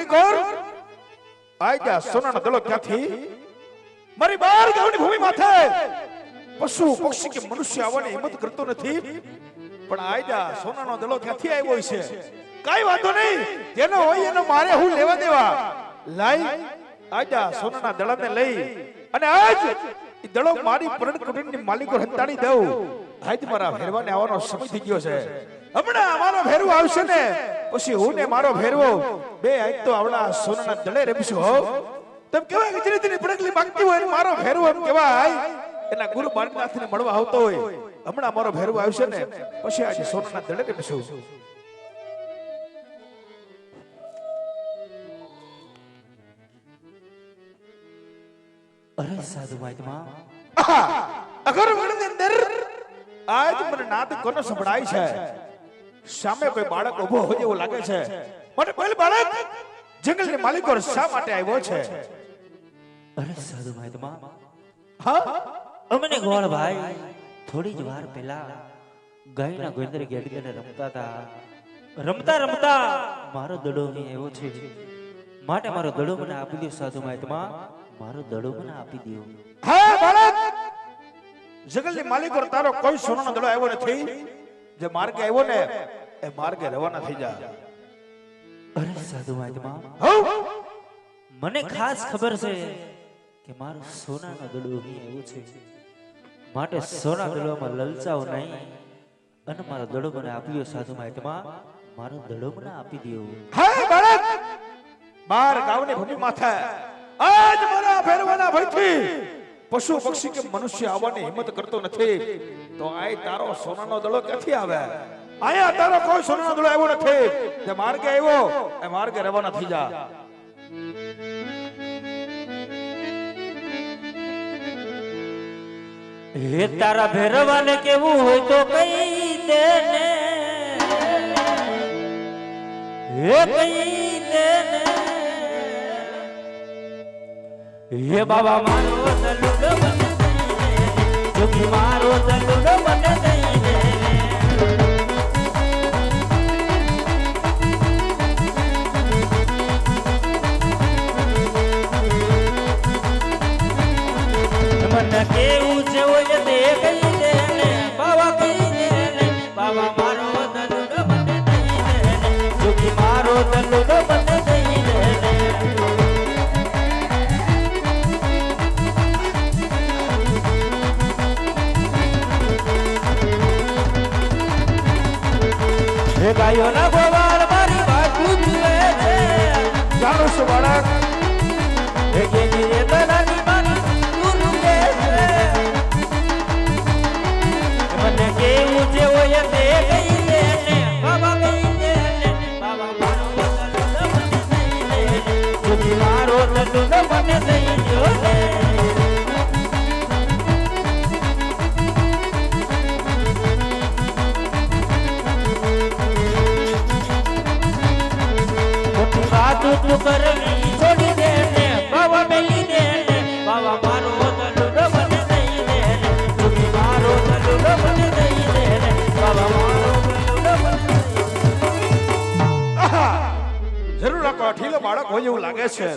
માલિકોર આજા સોનાનો દડો ક્યાંથી મારી 12 ગામની ભૂમિ માથે પશુ પક્ષી કે મનુષ્ય આવવાની હિંમત કરતો નથી પણ આજા સોનાનો દડો ક્યાંથી આવ્યો છે કાઈ વાંધો નહીં જેનો હોય એનો મારે હું લેવા દેવા લાઈ આજા સોનાના દડાને લઈ અને આજ ઈ દડો મારી પરણ કુટુંબની માલિકો હંતાડી દઉં આજ મારા ભેરવાને આવવાનો સમય થઈ ગયો છે હમણાં અમારો ભેરવો આવશે ને પછી હું ને મારો ભેરવો બે આજ તો આવડા સોનાના દડે રમીશું હો તેમ કેવાય કે ધીરે પડકલી માંગતી હોય મારો ભેરવો એમ કેવાય એના ગુરુ બાળનાથને મળવા આવતો હોય હમણાં મારો ભેરવો આવશે ને પછી આજે સોનાના દડે રમીશું અરે સાધુ મહાત્મા અગર વણની અંદર આજ મને નાદ કોનો સંભળાય છે સામે કોઈ બાળક ઊભો હોય એવું લાગે છે માટે પેલ બાળક જંગલની માલિકો શા માટે આવ્યો છે અરે સાધુ મહાત્મા હા અમને ગોળ ભાઈ થોડી જ વાર પહેલા ગાયના ગોંદર ગેડગેને રમતા રમતા મારો દડો અહીં આવ્યો છે માટે મારો દડો મને આપી દો સાધુ મહાત્મા મારો દડો મને આપી દો હા બાળક જંગલની માલિકો તારો કોઈ સોનાનો દડો આવ્યો નથી જે માર્ગે આવ્યો ને એ માર્ગે રવાના થઈ જા અરે સાધુ મહાત્મા હો મને ખાસ ખબર છે કે મારો સોનાનો દડો અહીં આવ્યો છે માટે સોના દડોમાં લલચાવ નહીં અને મારો દડો મને આપ્યો સાધુ મહાત્મા મારો દડો મને આપી દો હા બાળક 12 ગામની ભૂમિ માથે આજ મારા ભેરવાના ભયથી પશુ પક્ષી કે મનુષ્ય આવવાની હિંમત કરતો નથી તો આય તારો સોનાનો દડો ક્યાંથી આવે આયા તારો કોઈ સોનાનો દડો આવ્યો નથી જે માર્ગે આવ્યો એ માર્ગે રવાના થઈ જા હે તારા ભેરવાને કેવું હોય તો કહી દે ને હે કહી દે ને હે બાબા મારો દલુડો મને દઈ દે જોગી મારો દલુડો મને દઈ દે મને કેવું છે ઓય દે કહી દે ને બાબા કહી દે ને બાબા મારો દલુડો મને દઈ દે ને જોગી મારો દલુડો મને દઈ દે ને હે ગાયો ના ગોવાળ મારી વાત જુએ છે જાણો છો બાળક હે ગેલી રે તનાની મારી તું કે છે મને કેવું છે ઓય તે કહી દે ને બાબા કહી દે ને બાબા મારો દલુડો મને દઈ દે તું મારો દલુડો મને દઈ દો ને તું કરવી છોડી દે ને બાબા મેલી દે ને બાબા મારો દલુડો મને દઈ દે ને તું મારો દલુડો મને દઈ દે ને બાબા મારો દલુડો મને દઈ દે જરૂર આ ઢીલો બાળક હોય એવું લાગે છે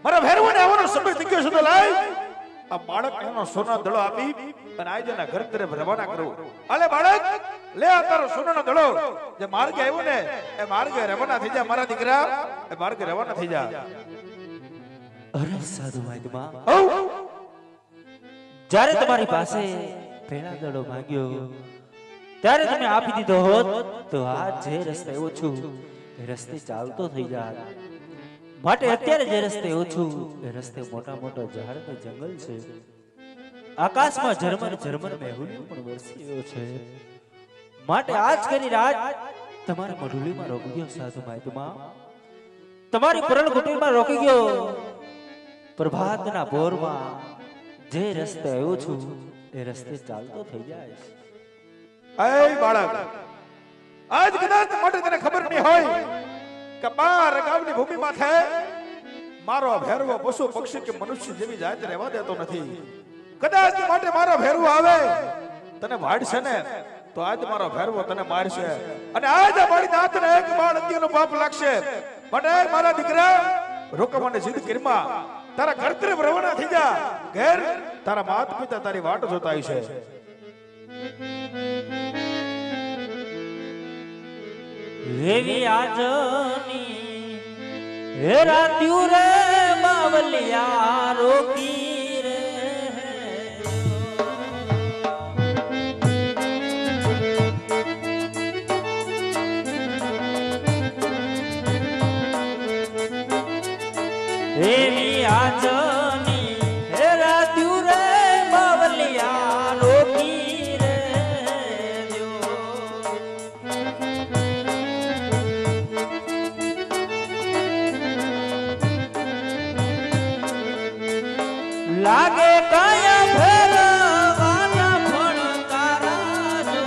મારા ભેરવાને આવવાનો સમય થઈ ગયો છે તો લાય આ બાળકનો સોનાનો દડો આપી અને આજે ના ઘર તરફ રવાના કરું અલે બાળક લે આ તારો સોનાનો દડો જે માર્ગે આવ્યો ને એ માર્ગે રવાના થઈ જા મારા દીકરા એ માર્ગે રવાના થઈ જા અરે સાધુ મહાત્મા હો જ્યારે તમારી પાસે પહેલા દડો માંગ્યો ત્યારે તમે આપી દીધો હોત તો આ જે રસ્તે આવ્યો છું એ રસ્તે ચાલતો થઈ જાત માટે અત્યારે જે રસ્તે આવ્યો છું એ રસ્તે મોટા મોટા ઝાડ અને જંગલ છે આકાશમાં ઝરમર ઝરમર મેહુલી પણ વરસી રહ્યો છે માટે આજ કરી રાત તમારા મઢુલીમાં રોકી ગયો સાધુ મહાત્મા તમારી પરલ કુટીરમાં રોકી ગયો પ્રભાતના ભોરમાં જે રસ્તે આવ્યો છું એ રસ્તે ચાલતો થઈ જાય એ બાળક આજ કદાચ માટે તને ખબર નહીં હોય કે 12 ગામની ભૂમિ માથે મારો ભેરવો પશુ પક્ષી કે મનુષ્ય જેવી જાત રહેવા દેતો નથી કદાચ માટે મારો ભેરવો આવે તને વાડશે ને તો આજ મારો ભેરવો તને મારશે અને આજ મારી દાંતને એક બાળ હત્યાનો પાપ લાગશે માટે મારા દીકરા રોકવાને જીદ કરીમાં તારા કર્તવ્ય રવાના થઈ જા. ઘેર તારા માતા પિતા તારી વાટ જોતા છે. વેવી આજની હે રાત્યું રે બાવલિયા રોકી રે વેવી આજની હે રાત્યું રે બાવલિયા રોકી રે લાગે કાયા ભેરવાના ફળ તારા જો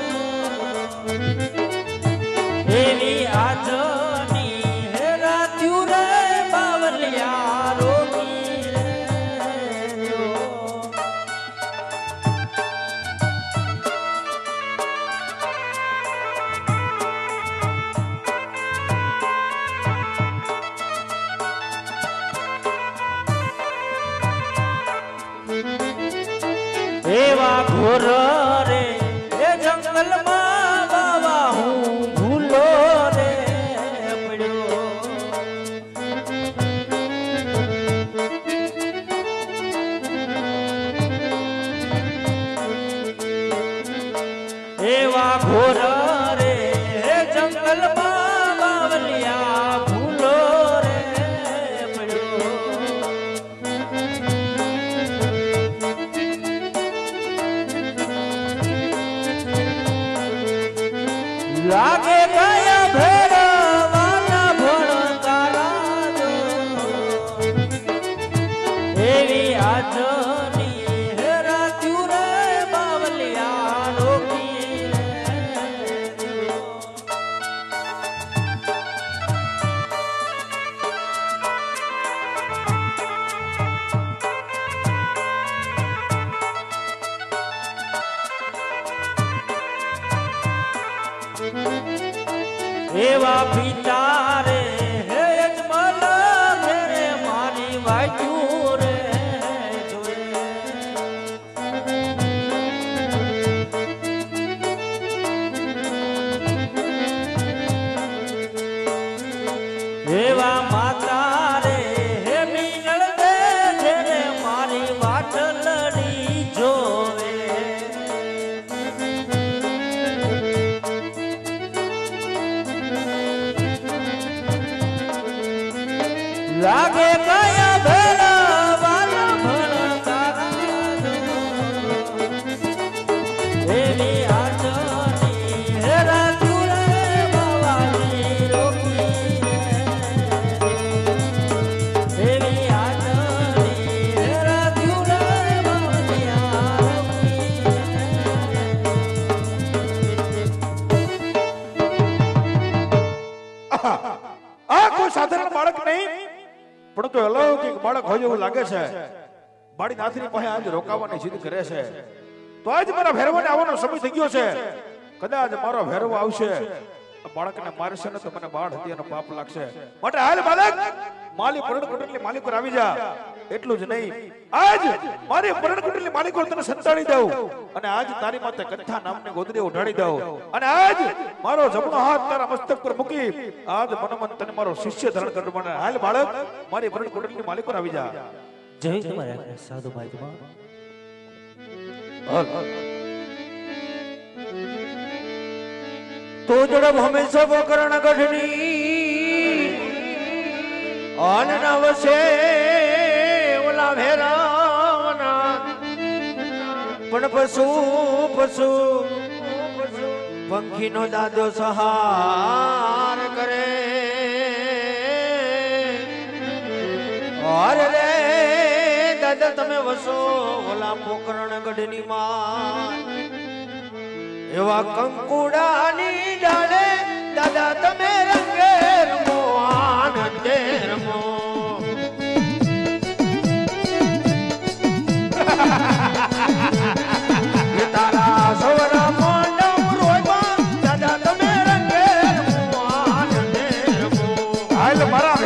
એવી આજની હે રાત્યું રે બાવલિયા રોકી રે જો એવા ઘોર રે એ જંગલમાં બાવા હું ભૂલો રે પડ્યો એવા ઘોર રે એ જંગલમાં બાવલિયા ભૂલો રે પડ્યો લાગે ગયા ભેરવાના ભણ તારા જો એવી આજની હે રાત્યું રે બાવલિયા રોકી રે એવા પિતા રે હે અજમલ ઘેરે મારી વાજ્યું રે જોડે એવા માતા રે હે મીનળ દે ઘેરે મારી વાટલડી જોવે લાગે કયા ભેરવાના ભણ તારા જો એવી આજની હે રાત્યું રે બાવાની રોકી એવી આજની હે રાત્યું રે બાવલિયા આ કોઈ સાધારણ બાળક નહીં પણ તો અલૌકિક બાળક હોય એવું લાગે છે. બાળી નાથની પાસે આજ રોકાવાની જીદ કરે છે. તો આજ મારા ભેરવાને આવવાનો સમય થઈ ગયો છે. કદાચ મારો ભેરવો આવશે બાળકને મારશે ને તો મને બાળ હત્યાનો પાપ લાગશે. માટે હાલ બાળક માલી પરણ કુટુંબની માલિક પર આવી જા. એટલું જ નહીં આજ મારી પરણ કુટુંબની માલિક પર તને સંતાડી દઉં અને આજ તારી માથે કથા નામની ગોદડી ઉઢાડી દઉં અને આજ મારો જમણો હાથ તારા મસ્તક પર મૂકી આજ મનોમન તને મારો શિષ્ય ધારણ કરવા માટે હાલ બાળક મારી પરણ કુટુંબની માલિક પર આવી જા. જય તમારા સાધુ ભાઈ તો જડબ હંમેશા વકરણ ગઢની અન નવસે ઓલા ભેરાવના પણ પશુ પશુ પંખીનો દાદો સહાર કરે અરે રે દાદા તમે વસો ઓલા પોકરણ ગઢની માં એવા કંકુડાની ડાળે દાદા તમે રંગે રમો આનંદે રમો તારા સવરા મોંડમ રોયમાં દાદા તમે રંગે રમો આનંદે રમો. હાલ મારા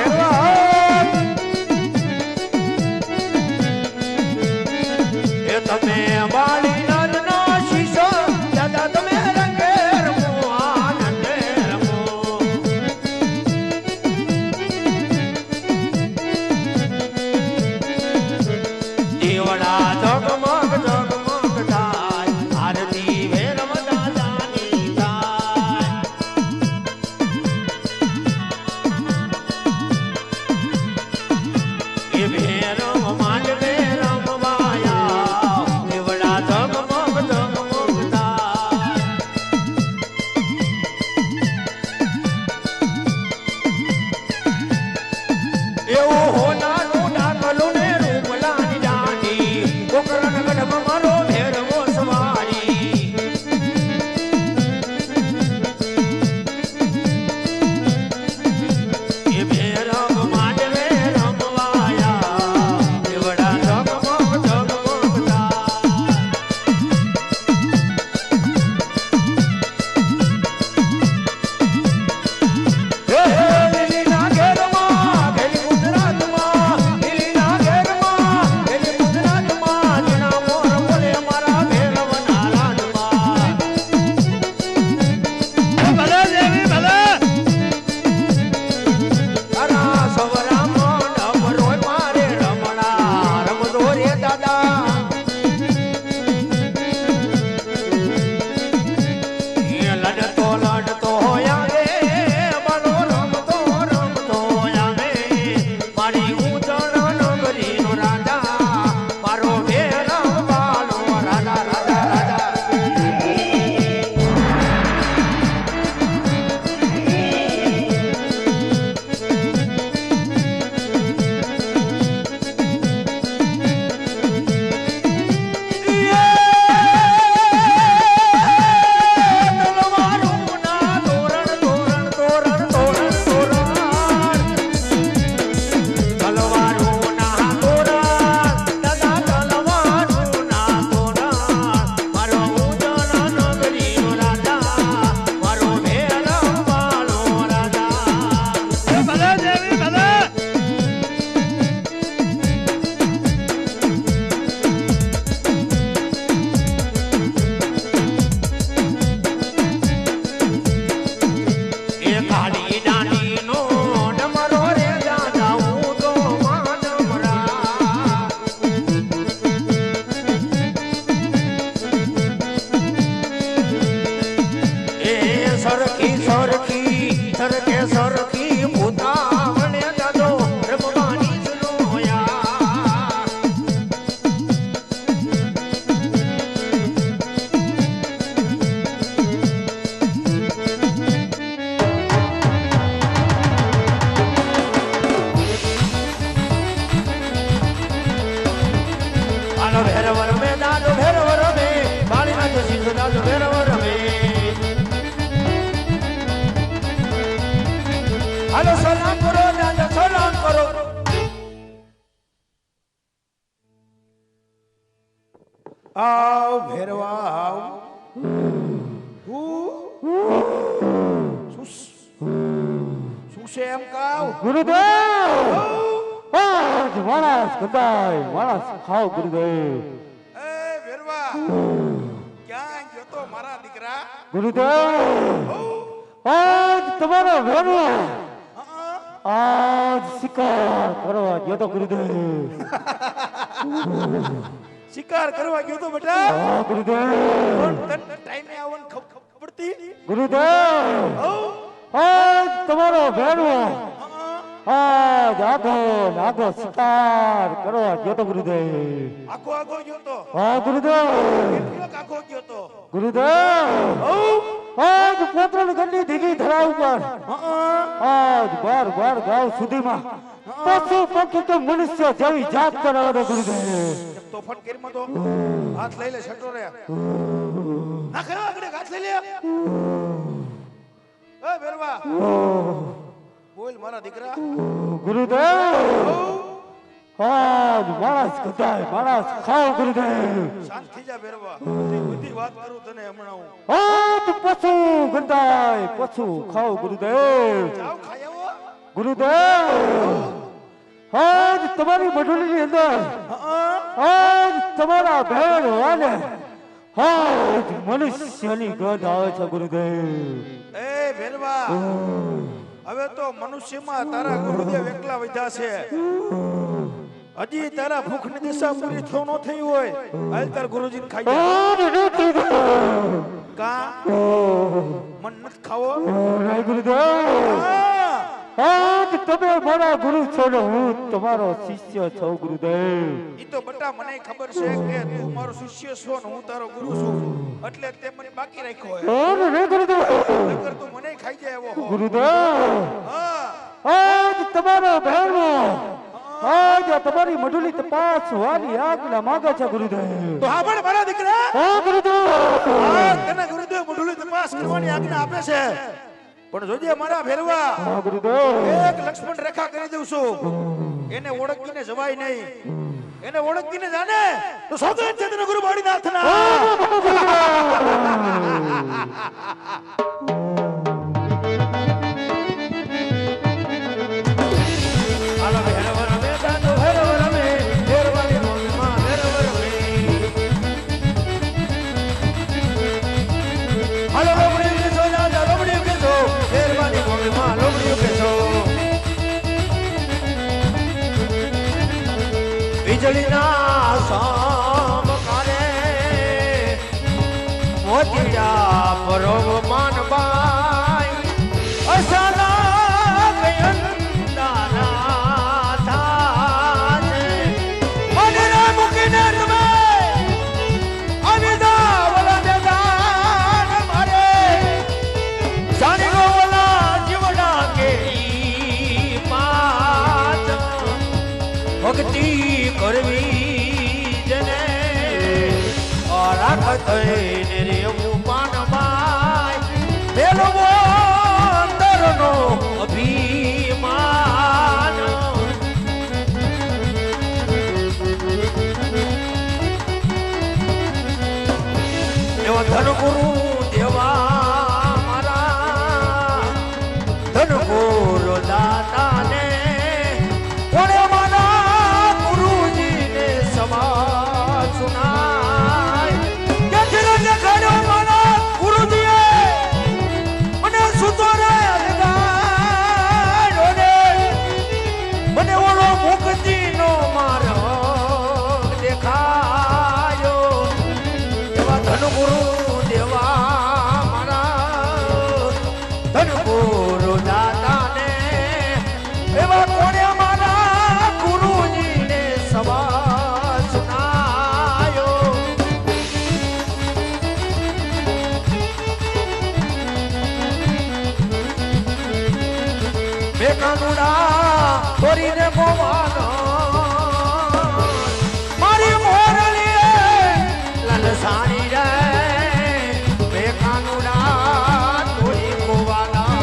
સરખી સરખી સરખે સરખી ભૂતાવણે દાદો રમવાની જનોયા આનો ભેરવર મે દાદો ભેરવર મે બાળીના તો સિંહ દાદો ભેરવર મે હાલો સલામ કરો દાદા સલામ કરો આવ ભેરવા આવ શું છે એમ કાવ ગુરુદેવ આજ માણસ કદાય માણસ ખાવ ગુરુદેવ એ ભેરવા ક્યાં ગયો તો મારા દીકરા ગુરુદેવ આજ તમારો ભેરવો આજ શિકાર કરવા ગયો તો ગુરુદેવ શિકાર કરવા ગયો તો બેટા હા ગુરુદેવ ટાઈમે આવવાનું ખબર પડતી ગુરુદેવ આજ તમારો ભેરવો આજ આખો શિકાર કરવા ગયો તો ગુરુદેવ આખો આખો ગયો તો હા ગુરુદેવ કેટલો આખો ગયો તો ગુરુદેવ આજ પોતરણ ગંડી ધીગી ધરા ઉપર આજ બાર ગાવ સુધીમાં પશુ પક્ષી કે મનુષ્ય જેવી જાત કરાવે ગુરુદેવ તો ફટ કેરમાં તો હાથ લઈ લે છટો રે નાખે આગળ હાથ લઈ લે એ ભેરવા બોલ મારા દીકરા ગુરુદેવ આજ માણસ કદાય માણસ ખાવ ગુરુદેવ શાંત થઈ જા ભેરવા બધી વાત કરું તને હમણાં હું આજ પશુ ગંધાય પશુ ખાવ ગુરુદેવ જાવ ખાઈ આવો ગુરુદેવ આજ તમારી મઢુલીની અંદર આજ તમારા ભેળ વાલે આજ મનુષ્યની ગંધ આવે છે ગુરુદેવ એ ભેરવા હવે તો મનુષ્યમાં તારા ગુરુદેવ એકલા વધ્યા છે હજી તારા ભૂખની દિશા પૂરી થયો ન થઈ હોય હાલ તાર ગુરુજીને ખાઈ જા કા મન મત ખાવો ગુરુદેવ આજ તમે મારા ગુરુ છો ને હું તમારો શિષ્ય છું ગુરુદેવ ઈ તો બટા મને ખબર છે કે તું મારો શિષ્ય છો ને હું તારો ગુરુ છું એટલે તે મને બાકી રાખ્યો હે ગુરુદેવ નકર તું મને ખાઈ જાય એવો હો ગુરુદેવ હા આજ તમારો ભેરવો આજ તમારી મઢુલી તપાસ વાલી આજ્ઞા માંગે છે ગુરુદેવ તો હા પણ મારા દીકરા હા ગુરુદેવ હા તને ગુરુદેવ મઢુલી તપાસ કરવાની આજ્ઞા આપે છે પણ જોજે મારા ભેરવા હા ગુરુદેવ એક લક્ષ્મણ રેખા કરી દઉં છું એને ઓળખીને જવાય નહીં એને ઓળખીને જાને તો સોગંદ છે તને ગુરુ બાળીનાથના હાલો ભેરવા રમે દાદો ભેરવા રમે ભેરવાની મોલમાં ભેરવા રમે હાલો લોબડી કેસો દાદા લોબડી કેસો ભેરવાની મોલમાં લોબડી કેસો વીજળીના સમકારે મોતિયા પરોવ માનબાઈ અસાના ગયંદાના થાને મને મૂકીને તમે અવિદા વલા દેદાન મારે જાણી ગો વલા જીવડા કેરી પાચ ભક્તિ કરવી જને રાખત રે પાનબાઈ પેલો અંદરનો અભિમાન એવો ધન ગુરુ દેવા મારા ધન ગુરુ દાતાને કોણે મારા ગુરુજીને સમા સુનાય કે જેને દેખાડ્યો મારા ગુરુજીએ મને સુતોરે અલગાડ્યો ને મને ઓલો મુક્તિનો માર્ગ દેખાયો એવા ધન ગુરુ દેવા મારા કાનુડા છોરીને મોવાનો મારી મોરલી લલસાણી રે મે કાનુડા છોરી મોવાના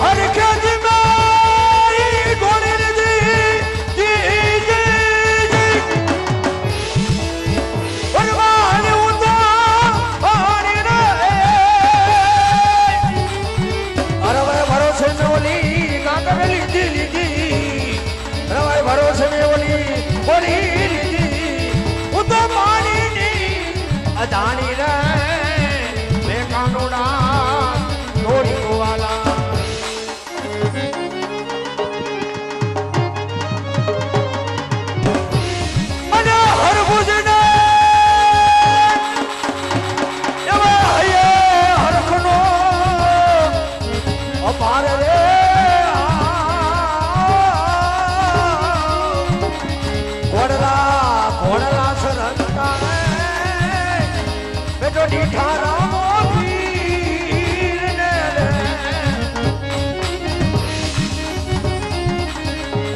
અરે કે જીમાઈ ગોળી જી અદાણી રે મે કાનુડા છોડી ગોવાલા અને હરભુજ ને એવા હૈયે હરખનો અપાર રે ઘોડલા સરંતા બેટો ડીઠારામો પીરને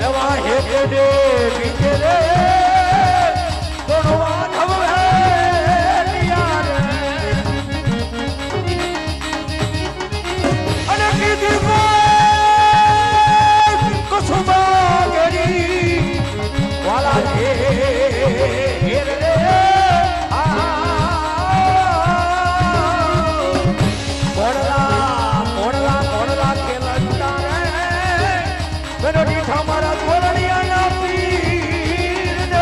એવા હેકે દે પીકે રે કોણવા ધવે યાર અને કીધી કો કસુમા ગરી વાલા હે રે મારા ધોરણિયાના પીરને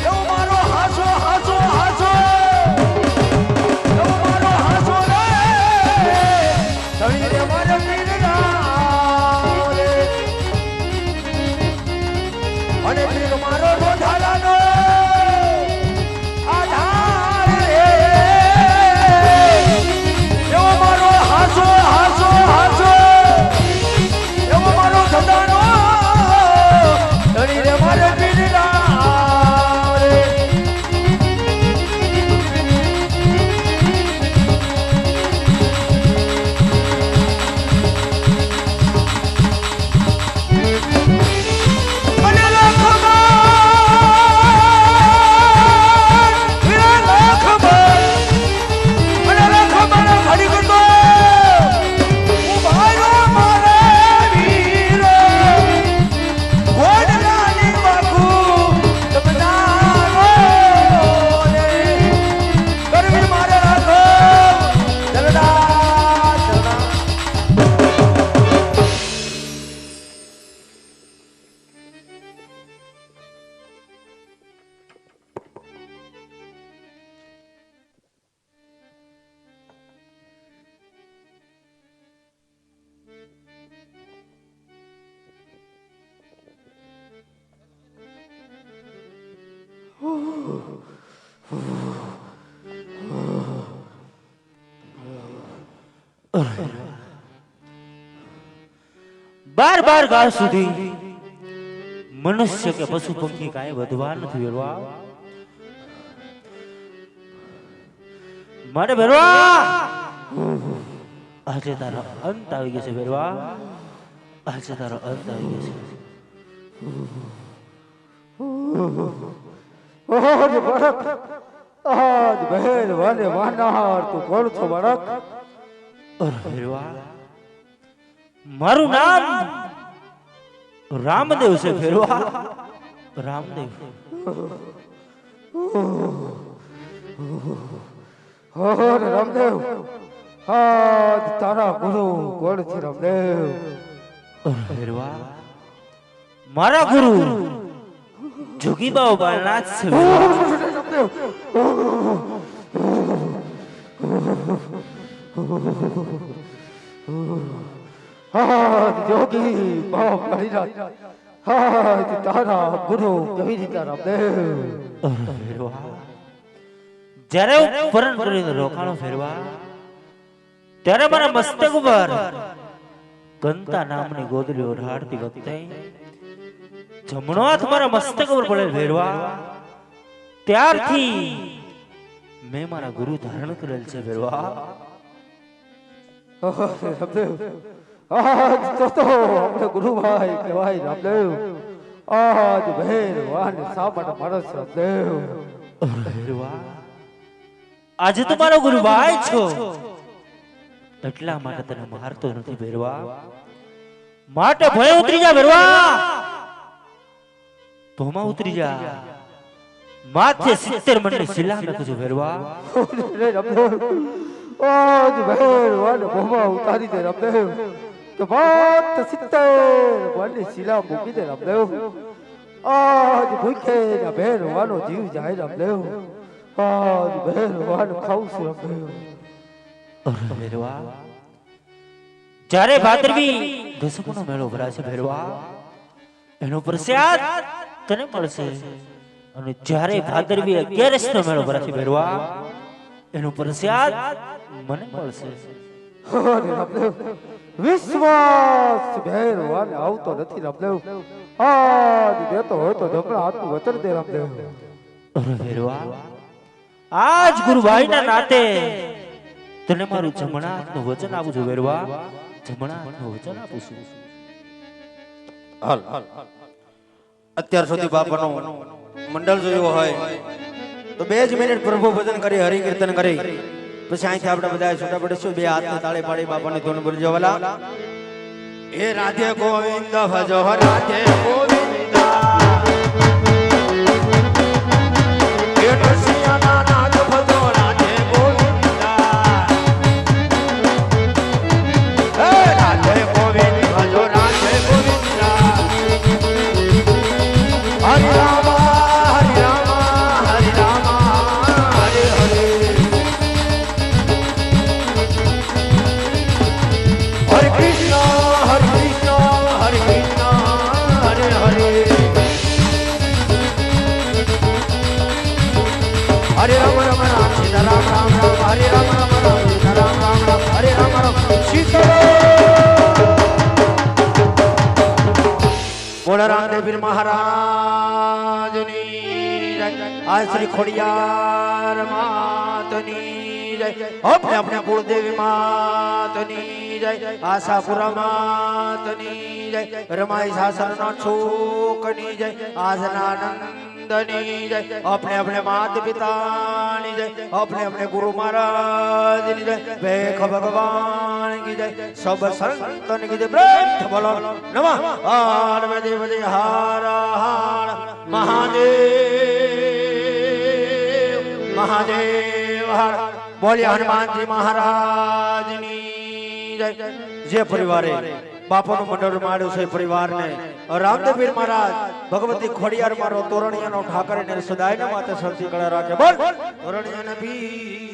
એવો મારો હાસો હાસો હાસો એવો મારો હાસો રે ધણી રે મારા પીરના રે અને પીર મારો રોધાલાનો આધાર રે એવો મારો હાસો હાસો હાસો બાર બાર ગાળ સુધી મનુષ્ય કે પશુ પંખી કાંઈ વધવા નથી વેરવા મારે વેરવા આજે તારો અંત આવી ગયો છે વેરવા આજે તારો અંત આવી ગયો છે આજ બહેન વાલે વાનાર તું કોણ છો બાળક વેરવા મારું નામ રામદેવ છે ફેરવા રામદેવ રામદેવ આજ તારા ગુરુ કોણ છે રામદેવ ફેરવા મારા ગુરુ જોગીબાઓ બાળનાથ છે જોગી બાપ તારા ગુરુ કેવી રીતે રામદેવ જ્યારે ઉપરણ કરીને રોકાણો ફેરવા ત્યારે મારા મસ્તક ઉપર કંતા નામની ગોદડી ઓઢાડતી વખતે જમણો હાથ મારા મસ્તક ઉપર પડેલ ફેરવા ત્યારથી મેં મારા ગુરુ ધારણ કરેલ છે ભેરવા. રામદેવ આજ તો આપણે ગુરુભાઈ કહેવાય રામદેવ. આજ ભેરવાન સાબટ માણસ રામદેવ. ભેરવા આજે તો મારો ગુરુભાઈ છો એટલા માટે તને મારતો નથી ભેરવા. માટે ભય ઉતરી જા ભેરવા. ભોમાં ઉતરી જા. માથે 70 મણની શિલા નાખું છું ભેરવા. આજ ભેરવાન ભોમાં ઉતારી દે રામદેવ. તો માત 70 મણની શિલા મૂકી દે રામદેવ. આજ ભૂખે ના ભેરવાનો જીવ જાય રામદેવ. આજ ભેરવાન ખાવું છું રામદેવ. ભેરવા જ્યારે ભાદરવી દસમનો મેળો ભરાશે ભેરવા એનો પ્રસાદ તને મળશે. અને જ્યારે ભાદરવી 11 નો મેળો ભરાશે ભેરવા એનો પ્રસાદ મને મળશે. રામદેવ વિશ્વાસ ભેરવાન આવતો નથી રામદેવ. આજ દેતો હોય તો ઢોકળા હાથનું વચન દે રામદેવ. ભેરવા આજ ગુરુભાઈના નાતે તને મારું જમણા હાથનું વચન આપું છું ભેરવા. જમણા હાથનું વચન આપું છું. હાલ અત્યાર સુધી બાપાનો મંડળ જોયો હોય તો 2 જ મિનિટ પ્રભુ ભજન કરી હરિ કીર્તન કરી પછી અહીંથી આપણે બધા છૂટા પડીશું. 2 હાથને તાળી પાડી બાપાની ધૂન બોલજો વાલા. એ રાધે ગોવિંદ ભજો રાધે ગોવિંદ. એ નરસિંહના નાદ ભજો રાધે ગોવિંદ. એ રાધે ગોવિંદ ભજો રાધે ગોવિંદ. હરિ રામ હરિ રામ હરિ રામ હરે હરે. હરે કૃષ્ણ હરે કૃષ્ણ હરે કૃષ્ણ હરે હરે. હરે રામ રામ રામ સીતા રામ રામ રામ. હરે રામ રામ રામ સીતા રામ રામ રામ. હરે રામ રામ સીતા. બોલો રામદેવ મહારાજની જય. આ શ્રી ખોડિયાર માતની જય. આપણે આપણે કુળદેવી માતની જય. આશાપુરા માતની જય. રમાઈ સાસરના છોકની જય. આજના નંદની જય. આપણે આપણે માત પિતાની જય. આપણે આપણે ગુરુ મહારાજની જય. ભેખ ભગવાન કી જય. સબ સંતન કી જય. બ્રહ્મ બોલો નમઃ પાર્વતી પતિ હર હર મહાદેવ મહાદેવ હર. બોલ્યા હનુમાનજી મહારાજની જય. જે પરિવારે બાપાનું મંડળ માંડ્યું છે પરિવારને રામદેવ પીર મહારાજ ભગવતી ખોડિયાર મારો તોરણિયાનો ઠાકર ને સદાયના માથે સરથી ગળા રાખે. બોલ તોરણિયાના પીર